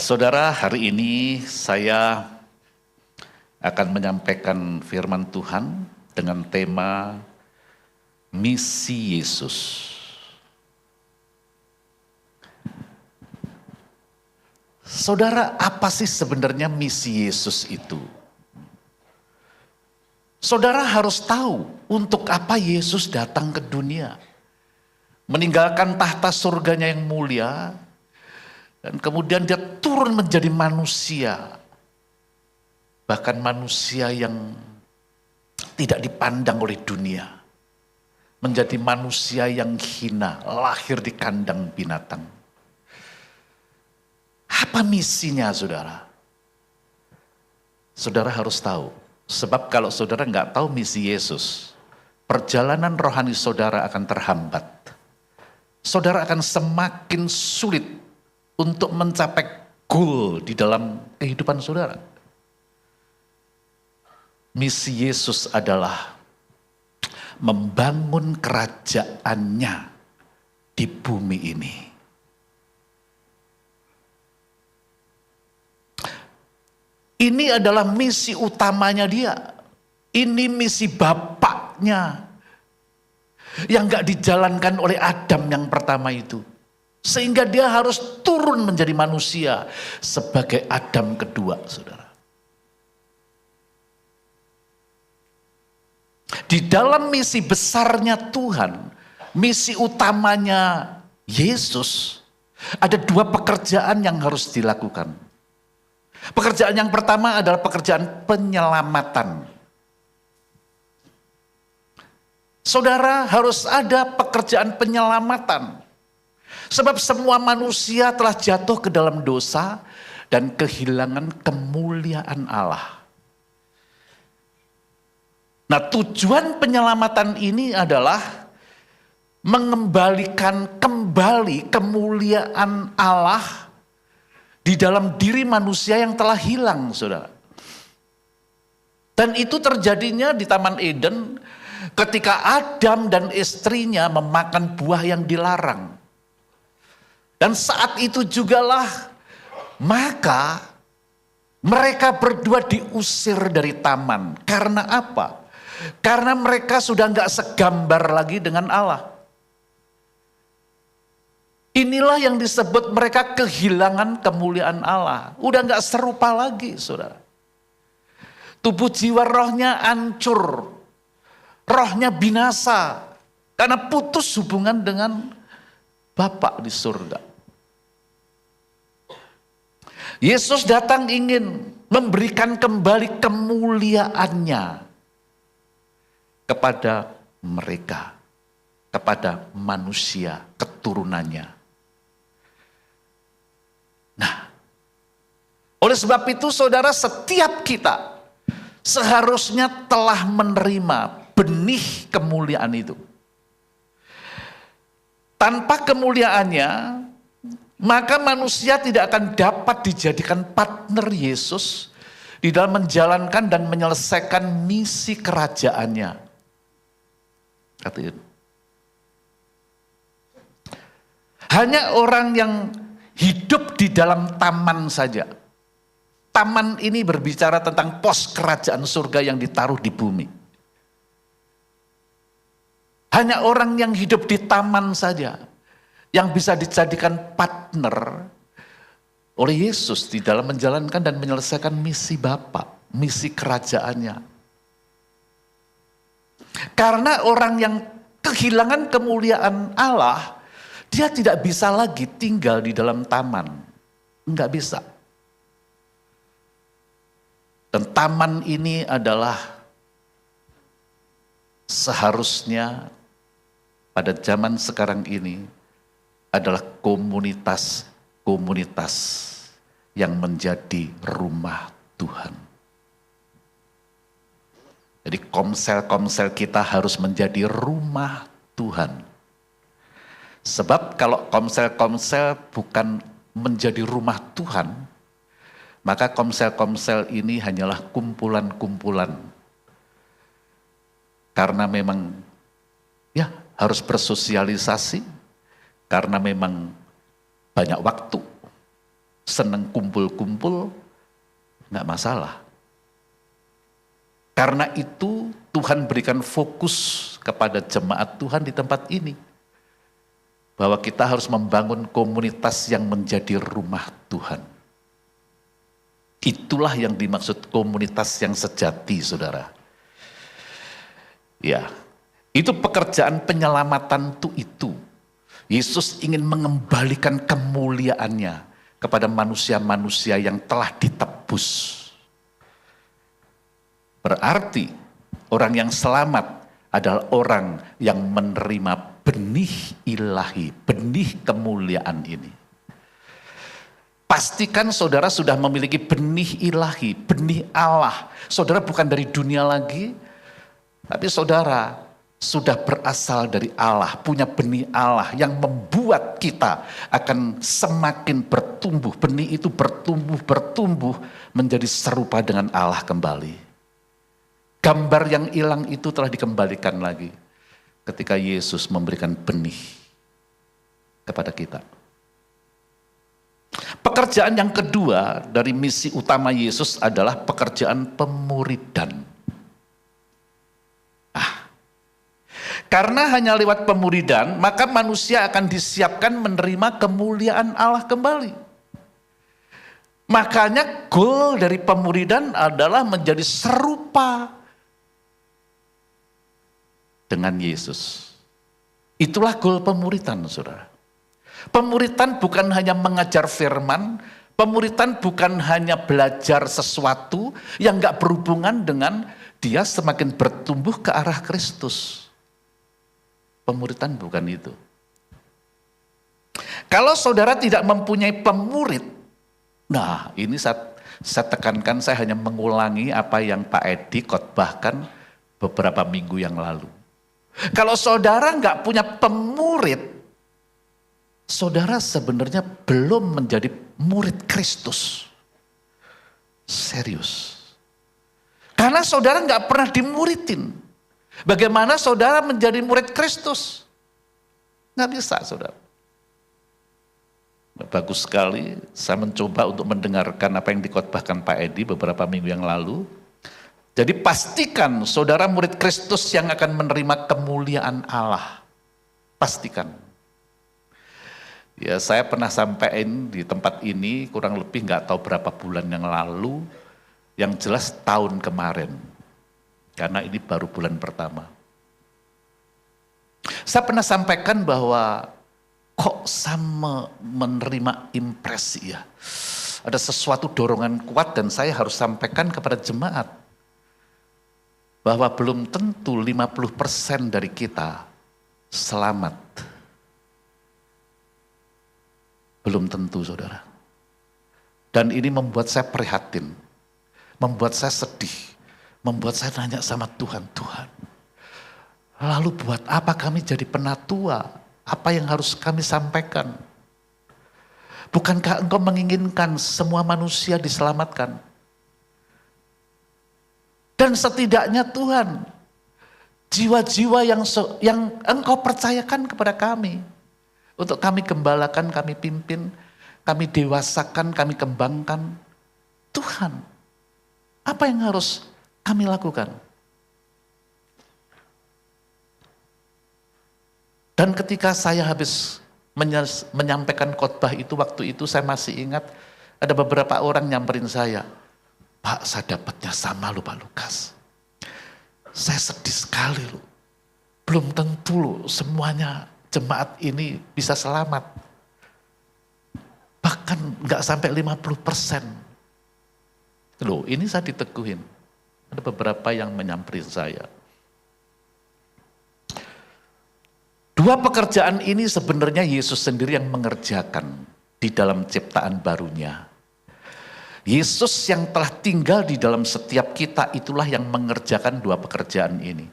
Saudara, hari ini saya akan menyampaikan firman Tuhan dengan tema Misi Yesus. Saudara, apa sih sebenarnya misi Yesus itu? Saudara harus tahu untuk apa Yesus datang ke dunia. Meninggalkan tahta surganya yang mulia, dan kemudian dia turun menjadi manusia. Bahkan manusia yang tidak dipandang oleh dunia. Menjadi manusia yang hina, lahir di kandang binatang. Apa misinya, saudara? Saudara harus tahu. Sebab kalau saudara nggak tahu misi Yesus, perjalanan rohani saudara akan terhambat. Saudara akan semakin sulit untuk mencapai goal di dalam kehidupan saudara. Misi Yesus adalah membangun kerajaannya di bumi ini. Ini adalah misi utamanya dia. Ini misi bapaknya yang gak dijalankan oleh Adam yang pertama itu. Sehingga dia harus turun menjadi manusia sebagai Adam kedua, saudara. Di dalam misi besarnya Tuhan, misi utamanya Yesus, ada dua pekerjaan yang harus dilakukan. Pekerjaan yang pertama adalah pekerjaan penyelamatan. Saudara, harus ada pekerjaan penyelamatan. Sebab semua manusia telah jatuh ke dalam dosa dan kehilangan kemuliaan Allah. Nah, tujuan penyelamatan ini adalah mengembalikan kembali kemuliaan Allah di dalam diri manusia yang telah hilang, saudara. Dan itu terjadinya di Taman Eden ketika Adam dan istrinya memakan buah yang dilarang. Dan saat itu jugalah maka mereka berdua diusir dari taman. Karena apa? Karena mereka sudah gak segambar lagi dengan Allah. Inilah yang disebut mereka kehilangan kemuliaan Allah. Udah gak serupa lagi, saudara. Tubuh jiwa rohnya hancur. Rohnya binasa. Karena putus hubungan dengan Bapa di surga. Yesus datang ingin memberikan kembali kemuliaannya kepada mereka. Kepada manusia, keturunannya. Nah, oleh sebab itu saudara, setiap kita seharusnya telah menerima benih kemuliaan itu. Tanpa kemuliaannya, maka manusia tidak akan dapat dijadikan partner Yesus di dalam menjalankan dan menyelesaikan misi kerajaannya. Kata itu. Hanya orang yang hidup di dalam taman saja. Taman ini berbicara tentang pos kerajaan surga yang ditaruh di bumi. Hanya orang yang hidup di taman saja yang bisa dijadikan partner oleh Yesus di dalam menjalankan dan menyelesaikan misi Bapa, misi kerajaannya. Karena orang yang kehilangan kemuliaan Allah, dia tidak bisa lagi tinggal di dalam taman. Enggak bisa. Dan taman ini adalah seharusnya pada zaman sekarang ini adalah komunitas-komunitas yang menjadi rumah Tuhan. Jadi komsel-komsel kita harus menjadi rumah Tuhan. Sebab kalau komsel-komsel bukan menjadi rumah Tuhan, maka komsel-komsel ini hanyalah kumpulan-kumpulan. Karena memang ya harus bersosialisasi, karena memang banyak waktu. seneng kumpul-kumpul, nggak masalah. Karena itu Tuhan berikan fokus kepada jemaat Tuhan di tempat ini. Bahwa kita harus membangun komunitas yang menjadi rumah Tuhan. Itulah yang dimaksud komunitas yang sejati, saudara. Ya, itu pekerjaan penyelamatan itu. Yesus ingin mengembalikan kemuliaannya kepada manusia-manusia yang telah ditebus. Berarti orang yang selamat adalah orang yang menerima benih ilahi, benih kemuliaan ini. Pastikan saudara sudah memiliki benih ilahi, benih Allah. Saudara bukan dari dunia lagi, tapi saudara sudah berasal dari Allah, punya benih Allah yang membuat kita akan semakin bertumbuh. Benih itu bertumbuh menjadi serupa dengan Allah kembali. Gambar yang hilang itu telah dikembalikan lagi ketika Yesus memberikan benih kepada kita. Pekerjaan yang kedua dari misi utama Yesus adalah pekerjaan pemuridan. Karena hanya lewat pemuridan, maka manusia akan disiapkan menerima kemuliaan Allah kembali. Makanya goal dari pemuridan adalah menjadi serupa dengan Yesus. Itulah goal pemuritan, saudara. Pemuritan bukan hanya mengajar firman, pemuritan bukan hanya belajar sesuatu yang gak berhubungan dengan dia semakin bertumbuh ke arah Kristus. Pemuritan bukan itu. Kalau saudara tidak mempunyai pemurid, nah ini saya tekankan, saya hanya mengulangi apa yang Pak Edi khotbahkan beberapa minggu yang lalu. Kalau saudara nggak punya pemurid, saudara sebenarnya belum menjadi murid Kristus. Serius. Karena saudara nggak pernah dimuridin. Bagaimana saudara menjadi murid Kristus? Nggak bisa, saudara. Bagus sekali, saya mencoba untuk mendengarkan apa yang dikhotbahkan Pak Edi beberapa minggu yang lalu. Jadi pastikan saudara murid Kristus yang akan menerima kemuliaan Allah. Pastikan. Ya, saya pernah sampaikan di tempat ini kurang lebih nggak tahu berapa bulan yang lalu, yang jelas tahun kemarin. Karena ini baru bulan pertama. Saya pernah sampaikan bahwa kok sama menerima impresi ya. Ada sesuatu dorongan kuat dan saya harus sampaikan kepada jemaat. Bahwa belum tentu 50% dari kita selamat. Belum tentu, saudara. Dan ini membuat saya prihatin. Membuat saya sedih. Membuat saya nanya sama Tuhan, Tuhan. Lalu buat apa kami jadi penatua? Apa yang harus kami sampaikan? Bukankah Engkau menginginkan semua manusia diselamatkan? Dan setidaknya Tuhan, jiwa-jiwa yang Engkau percayakan kepada kami, untuk kami gembalakan, kami pimpin, kami dewasakan, kami kembangkan. Tuhan, apa yang harus kami lakukan? Dan ketika saya habis menyampaikan khotbah itu, waktu itu saya masih ingat ada beberapa orang nyamperin saya. Pak, saya dapatnya sama lu Pak Lukas. Saya sedih sekali lu. Belum tentu lu semuanya jemaat ini bisa selamat. Bahkan gak sampai 50%. Loh, ini saya diteguhin. Ada beberapa yang menyamperin saya. Dua pekerjaan ini sebenarnya Yesus sendiri yang mengerjakan di dalam ciptaan barunya. Yesus yang telah tinggal di dalam setiap kita itulah yang mengerjakan dua pekerjaan ini.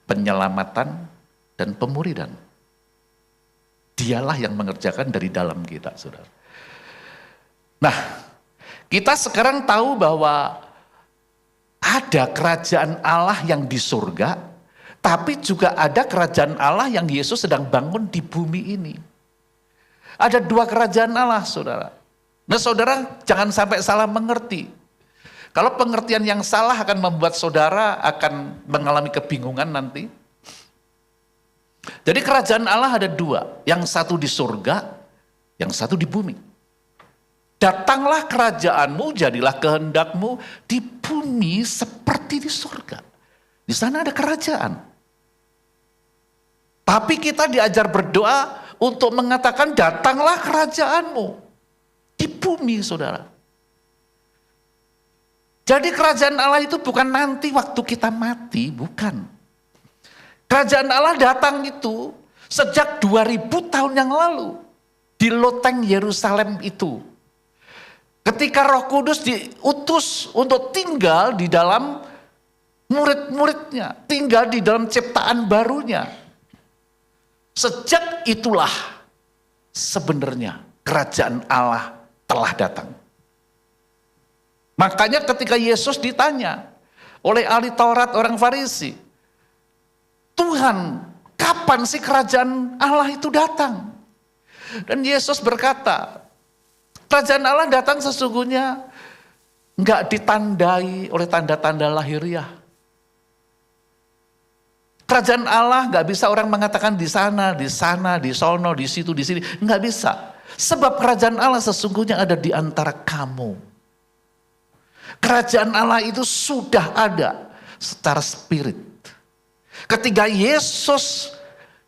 Penyelamatan dan pemuridan. Dialah yang mengerjakan dari dalam kita, saudara. Nah, kita sekarang tahu bahwa ada kerajaan Allah yang di surga, tapi juga ada kerajaan Allah yang Yesus sedang bangun di bumi ini. Ada dua kerajaan Allah, saudara. Nah saudara jangan sampai salah mengerti. Kalau pengertian yang salah akan membuat saudara akan mengalami kebingungan nanti. Jadi kerajaan Allah ada dua, yang satu di surga, yang satu di bumi. Datanglah kerajaanmu, jadilah kehendakmu di bumi seperti di surga. Di sana ada kerajaan. Tapi kita diajar berdoa untuk mengatakan datanglah kerajaanmu di bumi, saudara. Jadi kerajaan Allah itu bukan nanti waktu kita mati, bukan. Kerajaan Allah datang itu sejak 2000 tahun yang lalu di loteng Yerusalem itu. Ketika Roh Kudus diutus untuk tinggal di dalam murid-muridnya, tinggal di dalam ciptaan barunya. Sejak itulah sebenarnya kerajaan Allah telah datang. Makanya ketika Yesus ditanya oleh ahli Taurat orang Farisi, Tuhan, kapan sih kerajaan Allah itu datang? Dan Yesus berkata, kerajaan Allah datang sesungguhnya enggak ditandai oleh tanda-tanda lahiriah. Kerajaan Allah enggak bisa orang mengatakan di sana, di sono, di situ, di sini. Enggak bisa. Sebab kerajaan Allah sesungguhnya ada di antara kamu. Kerajaan Allah itu sudah ada secara spirit. Ketika Yesus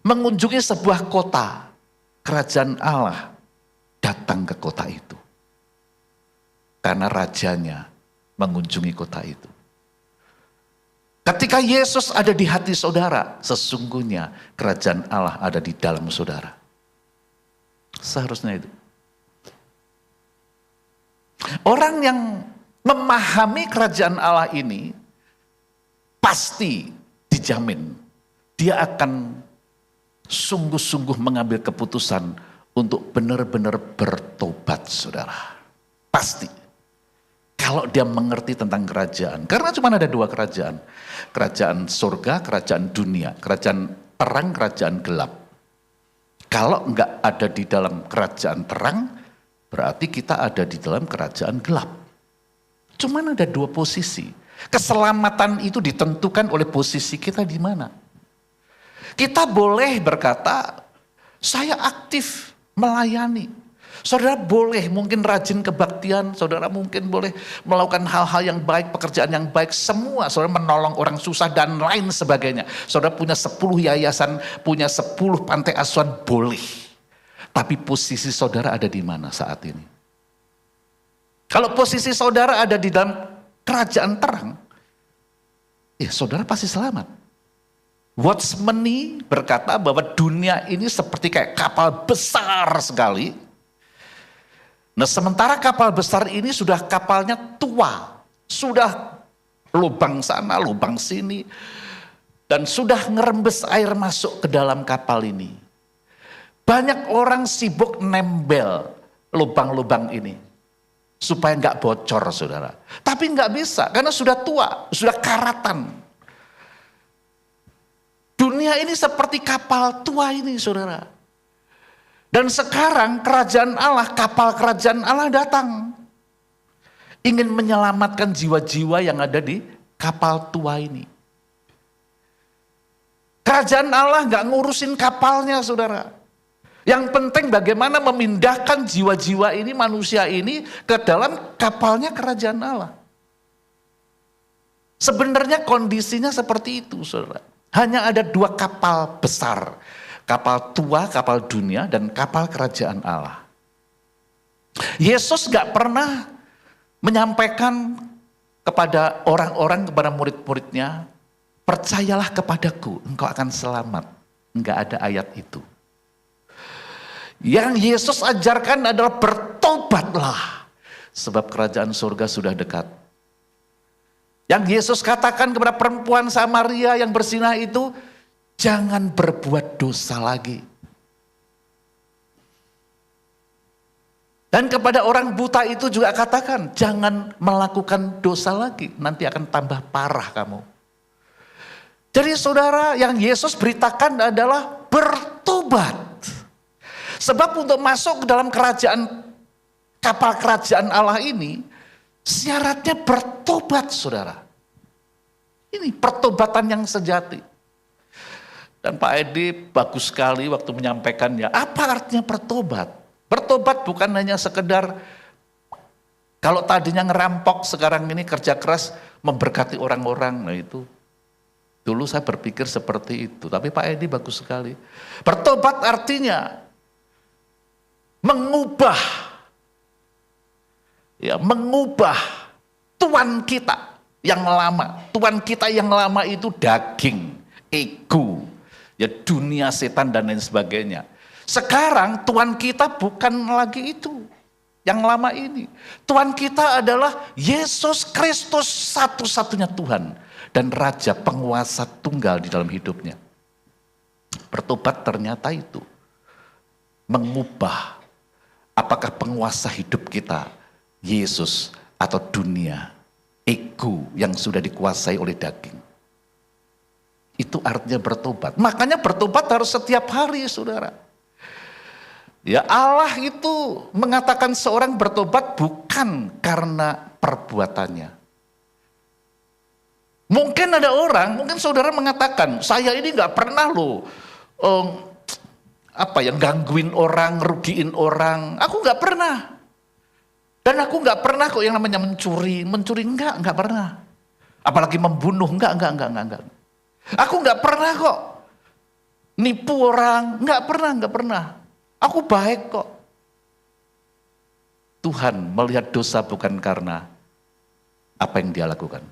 mengunjungi sebuah kota, kerajaan Allah datang ke kota itu. Karena rajanya mengunjungi kota itu. Ketika Yesus ada di hati saudara, sesungguhnya kerajaan Allah ada di dalam saudara. Seharusnya itu. Orang yang memahami kerajaan Allah ini pasti dijamin dia akan sungguh-sungguh mengambil keputusan untuk benar-benar bertobat, saudara. Pasti. Kalau dia mengerti tentang kerajaan. Karena cuma ada dua kerajaan. Kerajaan surga, kerajaan dunia. Kerajaan terang, kerajaan gelap. Kalau enggak ada di dalam kerajaan terang, berarti kita ada di dalam kerajaan gelap. Cuman ada dua posisi. Keselamatan itu ditentukan oleh posisi kita di mana. Kita boleh berkata, saya aktif melayani. Saudara boleh mungkin rajin kebaktian, saudara mungkin boleh melakukan hal-hal yang baik, pekerjaan yang baik, semua. Saudara menolong orang susah dan lain sebagainya. Saudara punya 10 yayasan, punya 10 pantai asuhan, boleh. Tapi posisi saudara ada di mana saat ini? Kalau posisi saudara ada di dalam kerajaan terang, ya saudara pasti selamat. Watchmeni berkata bahwa dunia ini seperti kayak kapal besar sekali. Nah sementara kapal besar ini sudah kapalnya tua, sudah lubang sana, lubang sini, dan sudah ngerembes air masuk ke dalam kapal ini. Banyak orang sibuk nembel lubang-lubang ini. Supaya nggak bocor, saudara. Tapi nggak bisa, karena sudah tua, sudah karatan. Dunia ini seperti kapal tua ini, saudara. Dan sekarang kerajaan Allah, kapal kerajaan Allah datang. Ingin menyelamatkan jiwa-jiwa yang ada di kapal tua ini. Kerajaan Allah nggak ngurusin kapalnya, saudara. Yang penting bagaimana memindahkan jiwa-jiwa ini, manusia ini ke dalam kapalnya kerajaan Allah. Sebenarnya kondisinya seperti itu, saudara. Hanya ada dua kapal besar. Kapal tua, kapal dunia, dan kapal kerajaan Allah. Yesus gak pernah menyampaikan kepada orang-orang, kepada murid-muridnya, percayalah kepadaku, engkau akan selamat. Enggak ada ayat itu. Yang Yesus ajarkan adalah bertobatlah, sebab kerajaan surga sudah dekat. Yang Yesus katakan kepada perempuan Samaria yang berzinah itu, jangan berbuat dosa lagi. Dan kepada orang buta itu juga katakan, jangan melakukan dosa lagi, nanti akan tambah parah kamu. Jadi saudara, yang Yesus beritakan adalah bertobat. Sebab untuk masuk ke dalam kerajaan kapal kerajaan Allah ini, syaratnya bertobat, saudara. Ini pertobatan yang sejati. Dan Pak Edi bagus sekali waktu menyampaikannya. Apa artinya bertobat? Bertobat bukan hanya sekedar kalau tadinya ngerampok, sekarang ini kerja keras memberkati orang-orang. Nah itu, dulu saya berpikir seperti itu. Tapi Pak Edi bagus sekali. Bertobat artinya mengubah, ya, mengubah tuan kita yang lama. Tuan kita yang lama itu daging, ego, ya dunia setan dan lain sebagainya. Sekarang Tuhan kita bukan lagi itu, yang lama ini. Tuhan kita adalah Yesus Kristus, satu-satunya Tuhan dan Raja, penguasa tunggal di dalam hidupnya. Bertobat ternyata itu mengubah apakah penguasa hidup kita Yesus atau dunia, ego yang sudah dikuasai oleh daging. Itu artinya bertobat. Makanya bertobat harus setiap hari, saudara. Ya, Allah itu mengatakan seorang bertobat bukan karena perbuatannya. Mungkin ada orang, mungkin saudara mengatakan, saya ini nggak pernah loh gangguin orang, ngerugiin orang. Aku nggak pernah. Dan aku nggak pernah kok yang namanya mencuri nggak pernah. Apalagi membunuh, enggak. Aku nggak pernah kok nipu orang, nggak pernah. Aku baik kok. Tuhan melihat dosa bukan karena apa yang dia lakukan.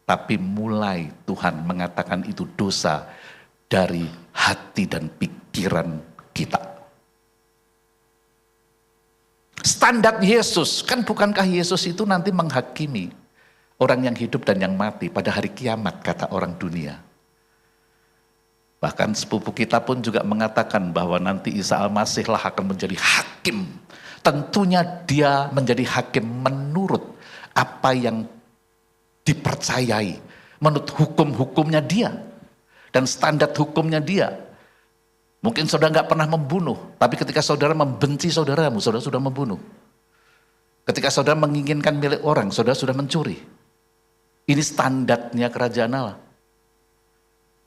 Tapi mulai Tuhan mengatakan itu dosa dari hati dan pikiran kita. Standar Yesus, kan bukankah Yesus itu nanti menghakimi orang yang hidup dan yang mati pada hari kiamat, kata orang dunia. Bahkan sepupu kita pun juga mengatakan bahwa nanti Isa Al-Masih lah akan menjadi hakim. Tentunya dia menjadi hakim menurut apa yang dipercayai, menurut hukum-hukumnya dia dan standar hukumnya dia. Mungkin saudara nggak pernah membunuh, tapi ketika saudara membenci saudaramu, saudara sudah membunuh. Ketika saudara menginginkan milik orang, saudara sudah mencuri. Ini standarnya kerajaan Allah.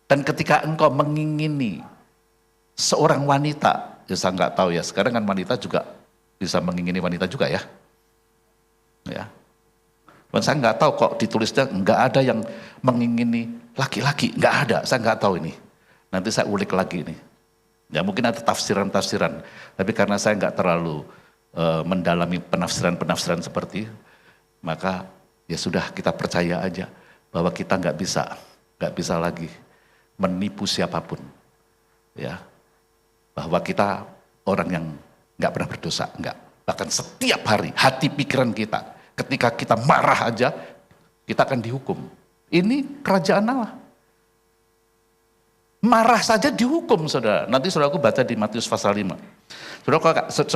Dan ketika engkau mengingini seorang wanita, ya saya nggak tahu ya, sekarang kan wanita juga bisa mengingini wanita juga ya. Ya. Dan saya nggak tahu kok ditulisnya nggak ada yang mengingini laki-laki, nggak ada, saya nggak tahu ini. Nanti saya ulik lagi ini. Ya mungkin ada tafsiran-tafsiran, tapi karena saya nggak terlalu mendalami penafsiran-penafsiran seperti, maka ya sudah kita percaya aja bahwa kita nggak bisa lagi menipu siapapun, ya, bahwa kita orang yang nggak pernah berdosa, nggak. Bahkan setiap hari hati pikiran kita, ketika kita marah aja, kita akan dihukum. Ini kerajaan Allah. Marah saja dihukum, saudara. Nanti saudaraku baca di Matius pasal 5.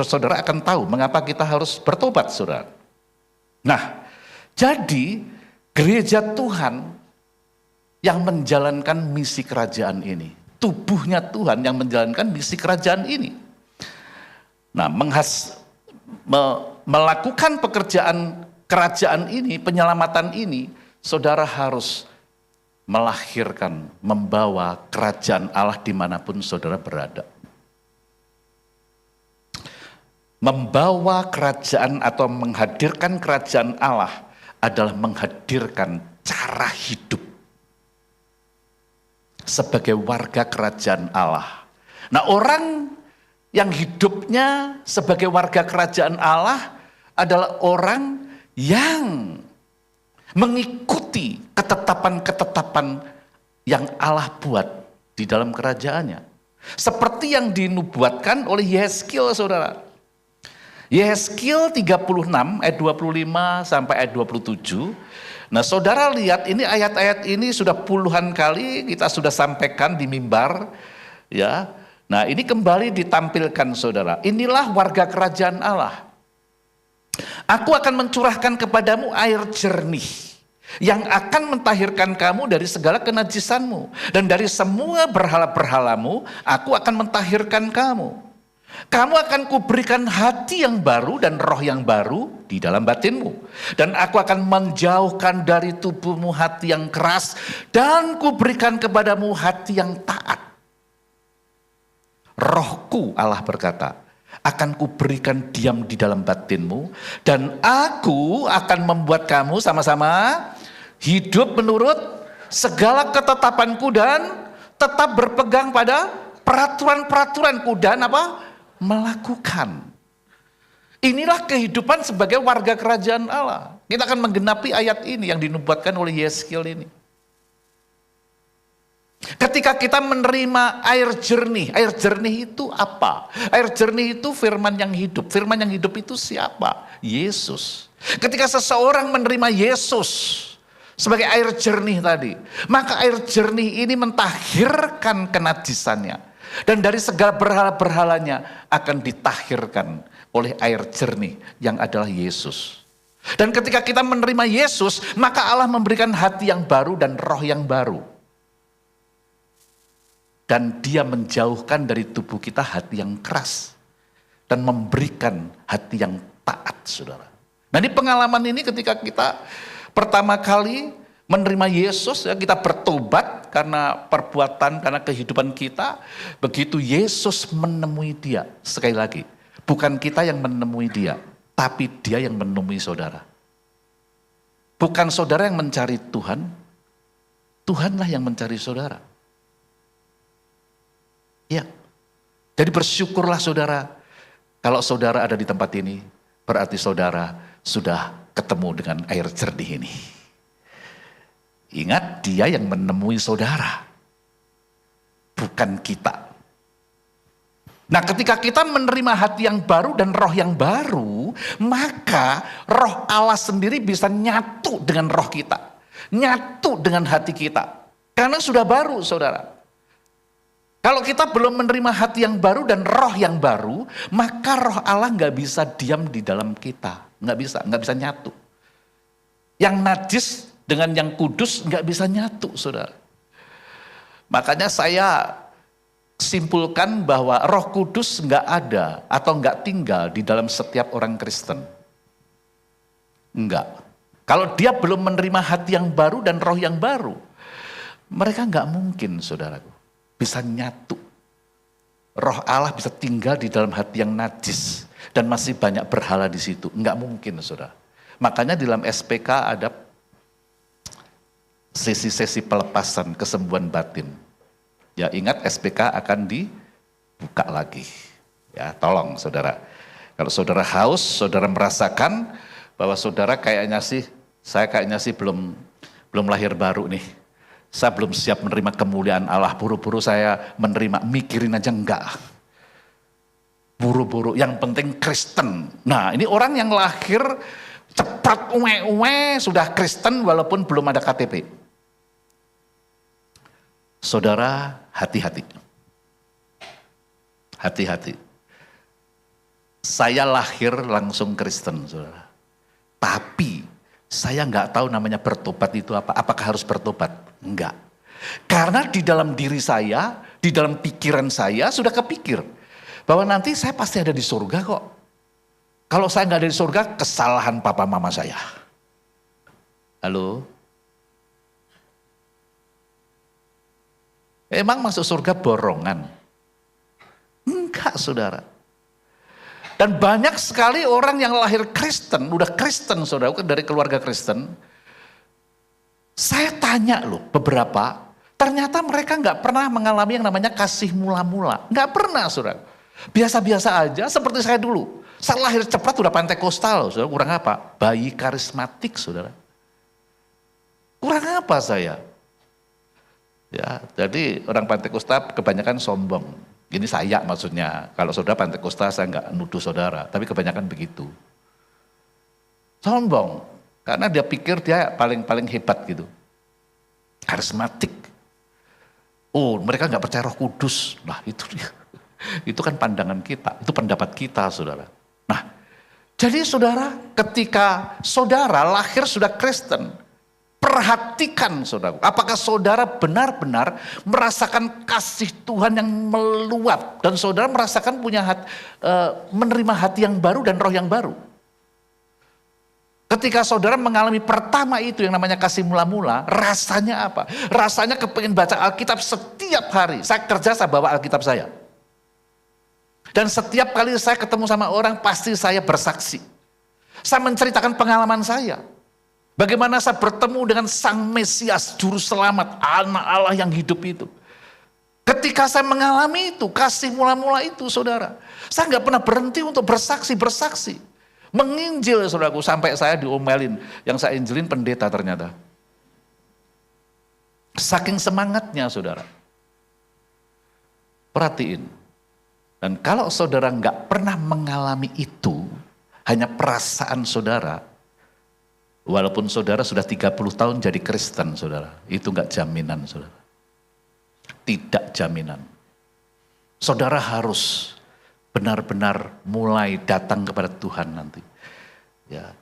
Saudara akan tahu mengapa kita harus bertobat, saudara. Nah, jadi gereja Tuhan yang menjalankan misi kerajaan ini. Tubuhnya Tuhan yang menjalankan misi kerajaan ini. Nah, melakukan pekerjaan kerajaan ini, penyelamatan ini, saudara harus melahirkan, membawa kerajaan Allah dimanapun saudara berada. Membawa kerajaan atau menghadirkan kerajaan Allah adalah menghadirkan cara hidup sebagai warga kerajaan Allah. Nah, orang yang hidupnya sebagai warga kerajaan Allah adalah orang yang mengikuti ketetapan-ketetapan yang Allah buat di dalam kerajaannya. Seperti yang dinubuatkan oleh Yehezkiel, saudara. Yehezkiel 36 ayat 25 sampai ayat 27. Nah, saudara lihat ini ayat-ayat ini sudah puluhan kali kita sudah sampaikan di mimbar, ya. Nah, ini kembali ditampilkan, saudara. Inilah warga kerajaan Allah. Aku akan mencurahkan kepadamu air jernih yang akan mentahirkan kamu dari segala kenajisanmu, dan dari semua berhala-berhalamu aku akan mentahirkan kamu. Kamu akan kuberikan hati yang baru dan roh yang baru di dalam batinmu. Dan aku akan menjauhkan dari tubuhmu hati yang keras dan kuberikan kepadamu hati yang taat. Rohku, Allah berkata, akan kuberikan diam di dalam batinmu dan aku akan membuat kamu sama-sama hidup menurut segala ketetapanku dan tetap berpegang pada peraturan-peraturanku dan apa? Melakukan. Inilah kehidupan sebagai warga kerajaan Allah. Kita akan menggenapi ayat ini yang dinubuatkan oleh Yeskiel ini. Ketika kita menerima air jernih itu apa? Air jernih itu firman yang hidup. Firman yang hidup itu siapa? Yesus. Ketika seseorang menerima Yesus sebagai air jernih tadi, maka air jernih ini mentahirkan kenajisannya. Dan dari segala berhala-berhalanya akan ditahirkan oleh air jernih yang adalah Yesus. Dan ketika kita menerima Yesus, maka Allah memberikan hati yang baru dan roh yang baru. Dan dia menjauhkan dari tubuh kita hati yang keras. Dan memberikan hati yang taat, saudara. Nah, ini pengalaman ini ketika kita pertama kali menerima Yesus, ya, kita bertobat karena perbuatan, karena kehidupan kita. Begitu Yesus menemui dia, sekali lagi, bukan kita yang menemui dia, tapi dia yang menemui saudara. Bukan saudara yang mencari Tuhan, Tuhanlah yang mencari saudara. Ya, jadi bersyukurlah saudara, kalau saudara ada di tempat ini, berarti saudara sudah ketemu dengan air jernih ini. Ingat, dia yang menemui saudara, bukan kita. Nah, ketika kita menerima hati yang baru dan roh yang baru, maka roh Allah sendiri bisa nyatu dengan roh kita. Nyatu dengan hati kita. Karena sudah baru, saudara. Kalau kita belum menerima hati yang baru dan roh yang baru, maka roh Allah nggak bisa diam di dalam kita. Nggak bisa nyatu. Yang najis dengan yang kudus nggak bisa nyatu, saudara. Makanya saya simpulkan bahwa Roh Kudus nggak ada atau nggak tinggal di dalam setiap orang Kristen. Enggak. Kalau dia belum menerima hati yang baru dan roh yang baru, mereka nggak mungkin, saudaraku, bisa nyatu. Roh Allah bisa tinggal di dalam hati yang najis dan masih banyak berhala di situ. Nggak mungkin, saudara. Makanya di dalam SPK ada sesi-sesi pelepasan kesembuhan batin. Ya, ingat SPK akan dibuka lagi. Ya, tolong saudara. Kalau saudara haus, saudara merasakan bahwa saudara saya kayaknya sih belum lahir baru nih. Saya belum siap menerima kemuliaan Allah. Buru-buru saya menerima, mikirin aja enggak. Buru-buru, yang penting Kristen. Nah, ini orang yang lahir cepat sudah Kristen walaupun belum ada KTP. Saudara, hati-hati. Hati-hati. Saya lahir langsung Kristen, saudara. Tapi saya nggak tahu namanya bertobat itu apa. Apakah harus bertobat? Enggak. Karena di dalam diri saya, di dalam pikiran saya sudah kepikir bahwa nanti saya pasti ada di surga kok. Kalau saya nggak ada di surga, kesalahan papa mama saya. Halo? Emang masuk surga borongan? Enggak, saudara. Dan banyak sekali orang yang lahir Kristen, udah Kristen saudara, dari keluarga Kristen. Saya tanya loh beberapa, ternyata mereka nggak pernah mengalami yang namanya kasih mula-mula. Nggak pernah, saudara. Biasa-biasa aja seperti saya dulu. Saya lahir cepat udah Pentekostal, saudara. Kurang apa? Bayi karismatik, saudara. Kurang apa saya? Ya, jadi orang Pentekosta kebanyakan sombong. Ini saya maksudnya. Kalau saudara Pentekosta saya nggak nuduh saudara, tapi kebanyakan begitu. Sombong, karena dia pikir dia paling hebat gitu. Karismatik. Oh, mereka nggak percaya Roh Kudus. Nah, itu dia. Itu kan pandangan kita, itu pendapat kita, saudara. Nah, jadi saudara, ketika saudara lahir sudah Kristen, Perhatikan saudara, apakah saudara benar-benar merasakan kasih Tuhan yang meluap dan saudara merasakan menerima hati yang baru dan roh yang baru. Ketika saudara mengalami pertama itu yang namanya kasih mula-mula, rasanya apa? Rasanya kepingin baca Alkitab setiap hari. Saya kerja, saya bawa Alkitab saya. Dan setiap kali saya ketemu sama orang, pasti saya bersaksi. Saya menceritakan pengalaman saya. Bagaimana saya bertemu dengan Sang Mesias, Juru Selamat, Anak Allah yang hidup itu. Ketika saya mengalami itu, kasih mula-mula itu saudara, saya nggak pernah berhenti untuk bersaksi. Menginjil saudaraku, sampai saya diomelin. Yang saya injilin pendeta ternyata. Saking semangatnya saudara. Perhatiin. Dan kalau saudara nggak pernah mengalami itu, hanya perasaan saudara, walaupun saudara sudah 30 tahun jadi Kristen saudara, itu enggak jaminan saudara. Tidak jaminan. Saudara harus benar-benar mulai datang kepada Tuhan nanti. Ya.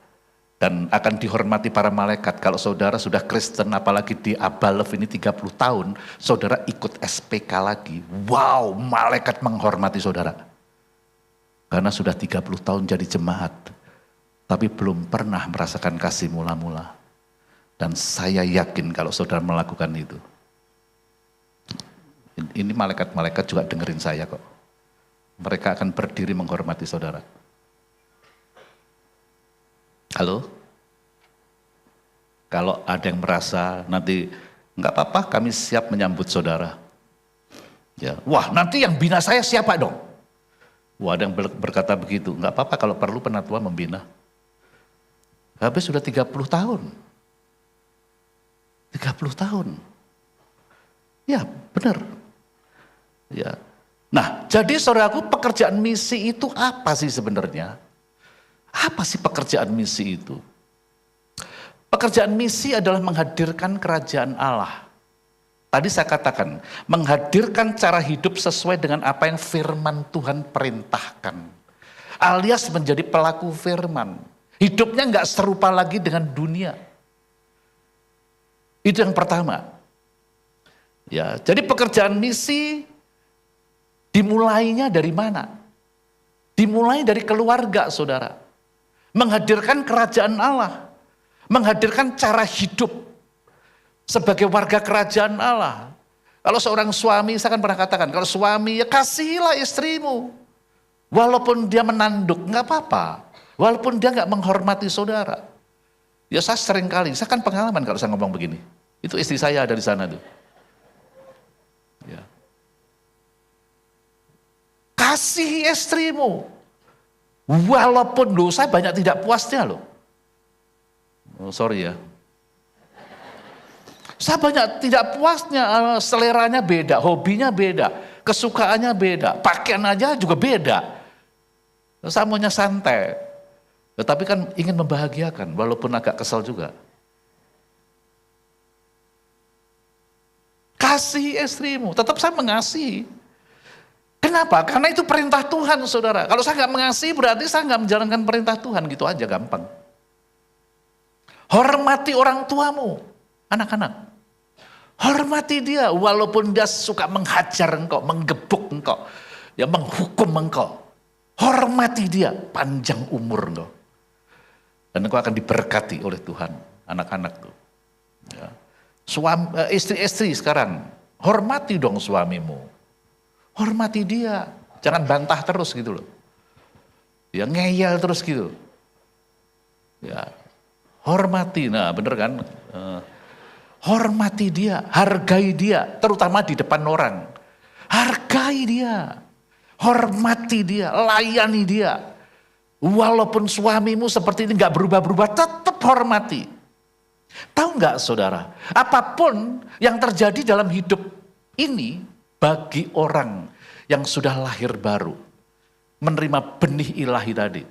Dan akan dihormati para malaikat. Kalau saudara sudah Kristen, apalagi di Abalev ini 30 tahun, saudara ikut SPK lagi. Wow, malaikat menghormati saudara. Karena sudah 30 tahun jadi jemaat. Tapi belum pernah merasakan kasih mula-mula. Dan saya yakin kalau saudara melakukan itu. Ini malaikat-malaikat juga dengerin saya kok. Mereka akan berdiri menghormati saudara. Halo? Kalau ada yang merasa nanti enggak apa-apa, kami siap menyambut saudara. Ya, wah nanti yang bina saya siapa dong? Wah ada yang berkata begitu, enggak apa-apa kalau perlu penatua membina. Habis sudah 30 tahun. 30 tahun. Ya benar. Ya. Nah jadi saudaraku, pekerjaan misi itu apa sih sebenarnya? Apa sih pekerjaan misi itu? Pekerjaan misi adalah menghadirkan kerajaan Allah. Tadi saya katakan, menghadirkan cara hidup sesuai dengan apa yang firman Tuhan perintahkan. Alias menjadi pelaku firman. Hidupnya nggak serupa lagi dengan dunia. Itu yang pertama. Ya, jadi pekerjaan misi dimulainya dari mana? Dimulai dari keluarga, saudara. Menghadirkan kerajaan Allah. Menghadirkan cara hidup sebagai warga kerajaan Allah. Kalau seorang suami, saya kan pernah katakan, kalau suami ya kasihilah istrimu. Walaupun dia menanduk, nggak apa-apa. Walaupun dia nggak menghormati saudara. Ya saya sering kali, saya kan pengalaman kalau saya ngomong begini. Itu istri saya ada di sana tuh. Ya. Kasihi istrimu. Walaupun saya banyak tidak puasnya loh. Oh, sorry ya. Saya banyak tidak puasnya, seleranya beda, hobinya beda, kesukaannya beda, pakaian aja juga beda. Saya maunya santai. Tetapi kan ingin membahagiakan, walaupun agak kesal juga. Kasih istrimu, tetap saya mengasihi. Kenapa? Karena itu perintah Tuhan saudara. Kalau saya nggak mengasihi berarti saya nggak menjalankan perintah Tuhan, gitu aja gampang. Hormati orang tuamu, anak-anak. Hormati dia, walaupun dia suka menghajar engkau, menggebuk engkau, ya menghukum engkau. Hormati dia, panjang umur engkau. Dan engkau akan diberkati oleh Tuhan, anak-anak tuh. Ya. Istri-istri sekarang, hormati dong suamimu. Hormati dia, jangan bantah terus gitu loh. Ya ngeyel terus gitu. Ya, hormati, nah bener kan? Hormati dia, hargai dia, terutama di depan orang. Hargai dia, hormati dia, layani dia. Walaupun suamimu seperti ini gak berubah-berubah, tetap hormati. Tahu gak saudara, apapun yang terjadi dalam hidup ini, bagi orang yang sudah lahir baru, menerima benih ilahi tadi,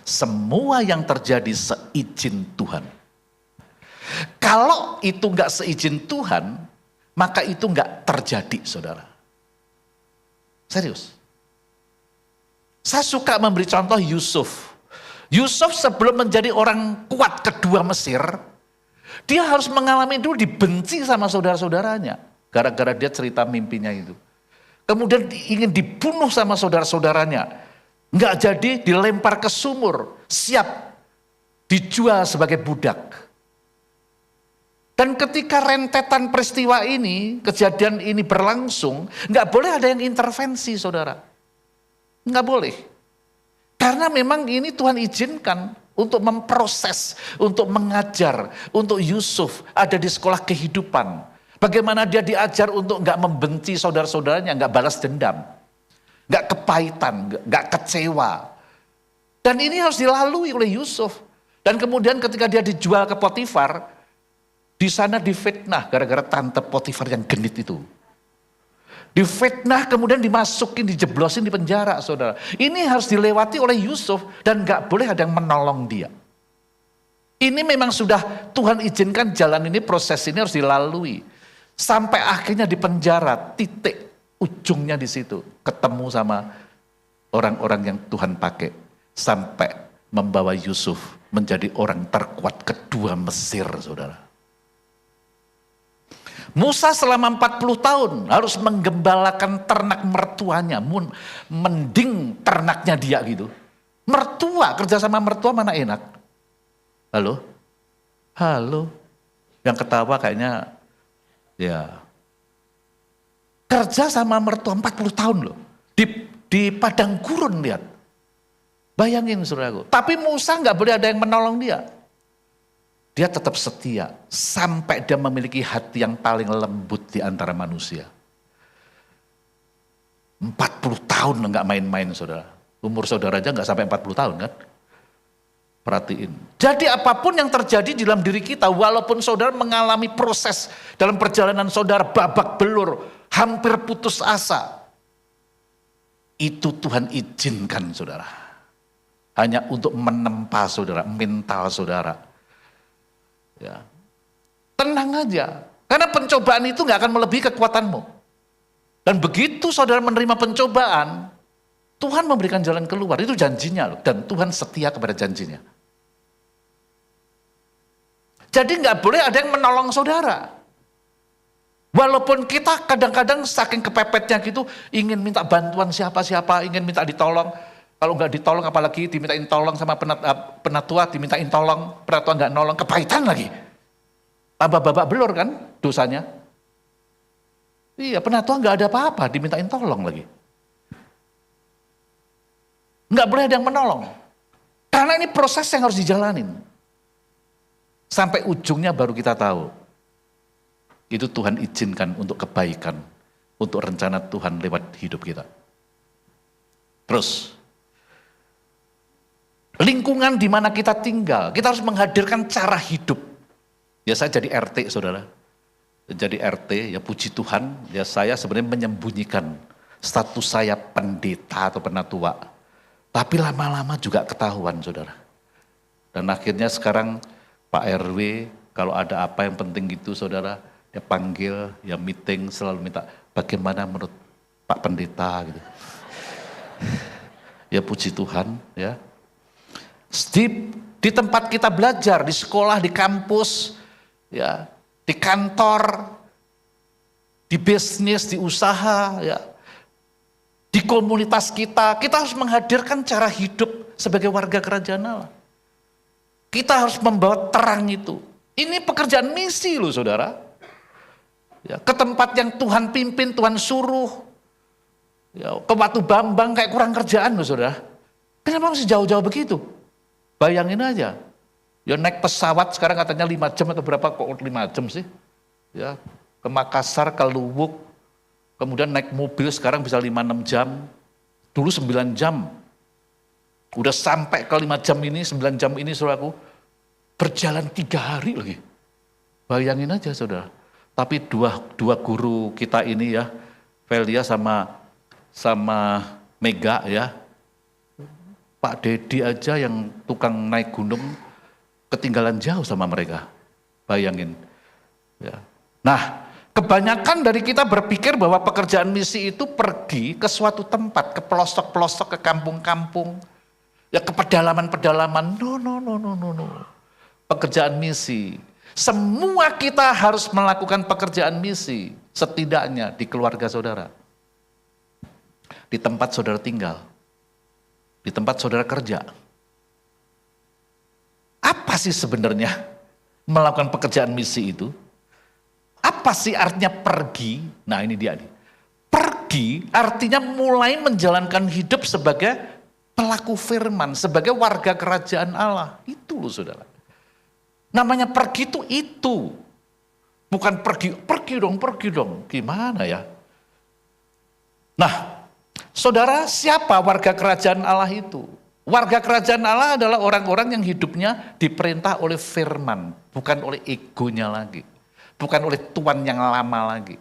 semua yang terjadi seizin Tuhan. Kalau itu gak seizin Tuhan, maka itu gak terjadi saudara. Serius. Saya suka memberi contoh Yusuf. Yusuf sebelum menjadi orang kuat kedua Mesir, Dia harus mengalami dulu dibenci sama saudara-saudaranya. Gara-gara dia cerita mimpinya itu. Kemudian ingin dibunuh sama saudara-saudaranya. Nggak jadi, dilempar ke sumur. Siap dijual sebagai budak. Dan ketika rentetan peristiwa ini, kejadian ini berlangsung, nggak boleh ada yang intervensi, saudara. Nggak boleh. Karena memang ini Tuhan izinkan untuk memproses, untuk mengajar, untuk Yusuf ada di sekolah kehidupan. Bagaimana dia diajar untuk nggak membenci saudara-saudaranya, nggak balas dendam, nggak kepahitan, nggak kecewa. Dan ini harus dilalui oleh Yusuf. Dan kemudian ketika dia dijual ke Potifar, di sana difitnah gara-gara tante Potifar yang genit itu. Difitnah kemudian dimasukin, dijeblosin di penjara, saudara. Ini harus dilewati oleh Yusuf dan gak boleh ada yang menolong dia. Ini memang sudah Tuhan izinkan jalan ini, proses ini harus dilalui. Sampai akhirnya di penjara, titik ujungnya di situ. Ketemu sama orang-orang yang Tuhan pakai. Sampai membawa Yusuf menjadi orang terkuat kedua Mesir, saudara. Musa selama 40 tahun harus menggembalakan ternak mertuanya. Mending ternaknya dia gitu. Mertua, kerja sama mertua mana enak? Halo? Halo? Yang ketawa kayaknya, ya. Kerja sama mertua 40 tahun loh. Di padang gurun lihat. Bayangin saudaraku. Tapi Musa nggak boleh ada yang menolong dia. Dia tetap setia sampai dia memiliki hati yang paling lembut di antara manusia. 40 tahun enggak main-main saudara. Umur saudara aja enggak sampai 40 tahun kan. Perhatiin. Jadi apapun yang terjadi di dalam diri kita, walaupun saudara mengalami proses dalam perjalanan saudara babak belur, hampir putus asa. Itu Tuhan izinkan saudara. Hanya untuk menempa saudara, mental saudara. Ya. Tenang aja, karena pencobaan itu nggak akan melebihi kekuatanmu. Dan begitu saudara menerima pencobaan, Tuhan memberikan jalan keluar, itu janjinya loh. Dan Tuhan setia kepada janjinya. Jadi nggak boleh ada yang menolong saudara. Walaupun kita kadang-kadang saking kepepetnya gitu, ingin minta bantuan siapa-siapa, ingin minta ditolong. Kalau nggak ditolong, apalagi dimintain tolong sama penatua, dimintain tolong, penatua nggak nolong, kepahitan lagi. Tambah babak belur kan dosanya. Iya, penatua nggak ada apa-apa, dimintain tolong lagi. Nggak boleh ada yang menolong. Karena ini proses yang harus dijalanin. Sampai ujungnya baru kita tahu. Itu Tuhan izinkan untuk kebaikan, untuk rencana Tuhan lewat hidup kita. Terus, lingkungan di mana kita tinggal, kita harus menghadirkan cara hidup. Ya saya jadi RT saudara, jadi RT ya puji Tuhan, ya saya sebenarnya menyembunyikan status saya pendeta atau penatua. Tapi lama-lama juga ketahuan saudara. Dan akhirnya sekarang Pak RW kalau ada apa yang penting gitu saudara, dia panggil, ya meeting selalu minta bagaimana menurut Pak Pendeta gitu. Ya puji Tuhan ya. Di tempat kita belajar, di sekolah, di kampus, ya, di kantor, di bisnis, di usaha, ya, di komunitas kita harus menghadirkan cara hidup sebagai warga kerajaan Allah. Kita harus membawa terang itu. Ini pekerjaan misi loh saudara. Ya, ke tempat yang Tuhan pimpin, Tuhan suruh. Ya, ke Watu Bambang kayak kurang kerjaan loh saudara. Kenapa masih jauh-jauh begitu? Bayangin aja, ya naik pesawat sekarang katanya 5 jam atau berapa, kok 5 jam sih? Ya, ke Makassar, ke Luwuk, kemudian naik mobil sekarang bisa 5-6 jam, dulu 9 jam. Udah sampai ke 5 jam ini, 9 jam ini saudaraku, berjalan 3 hari lagi. Bayangin aja saudara. Tapi dua guru kita ini ya, Velia sama Mega ya, Pak Dedi aja yang tukang naik gunung ketinggalan jauh sama mereka. Bayangin. Ya. Nah, kebanyakan dari kita berpikir bahwa pekerjaan misi itu pergi ke suatu tempat, ke pelosok-pelosok, ke kampung-kampung, ya ke pedalaman-pedalaman. No. Pekerjaan misi Semua kita harus melakukan pekerjaan misi, setidaknya di keluarga saudara, di tempat saudara tinggal, di tempat saudara kerja. Apa sih sebenarnya melakukan pekerjaan misi itu? Apa sih artinya pergi? Nah ini dia nih. Pergi artinya mulai menjalankan hidup sebagai pelaku firman, sebagai warga kerajaan Allah. Itu loh saudara. Namanya pergi itu. Bukan pergi dong. Gimana ya? Nah, saudara, siapa warga kerajaan Allah itu? Warga kerajaan Allah adalah orang-orang yang hidupnya diperintah oleh firman, bukan oleh egonya lagi. Bukan oleh tuan yang lama lagi.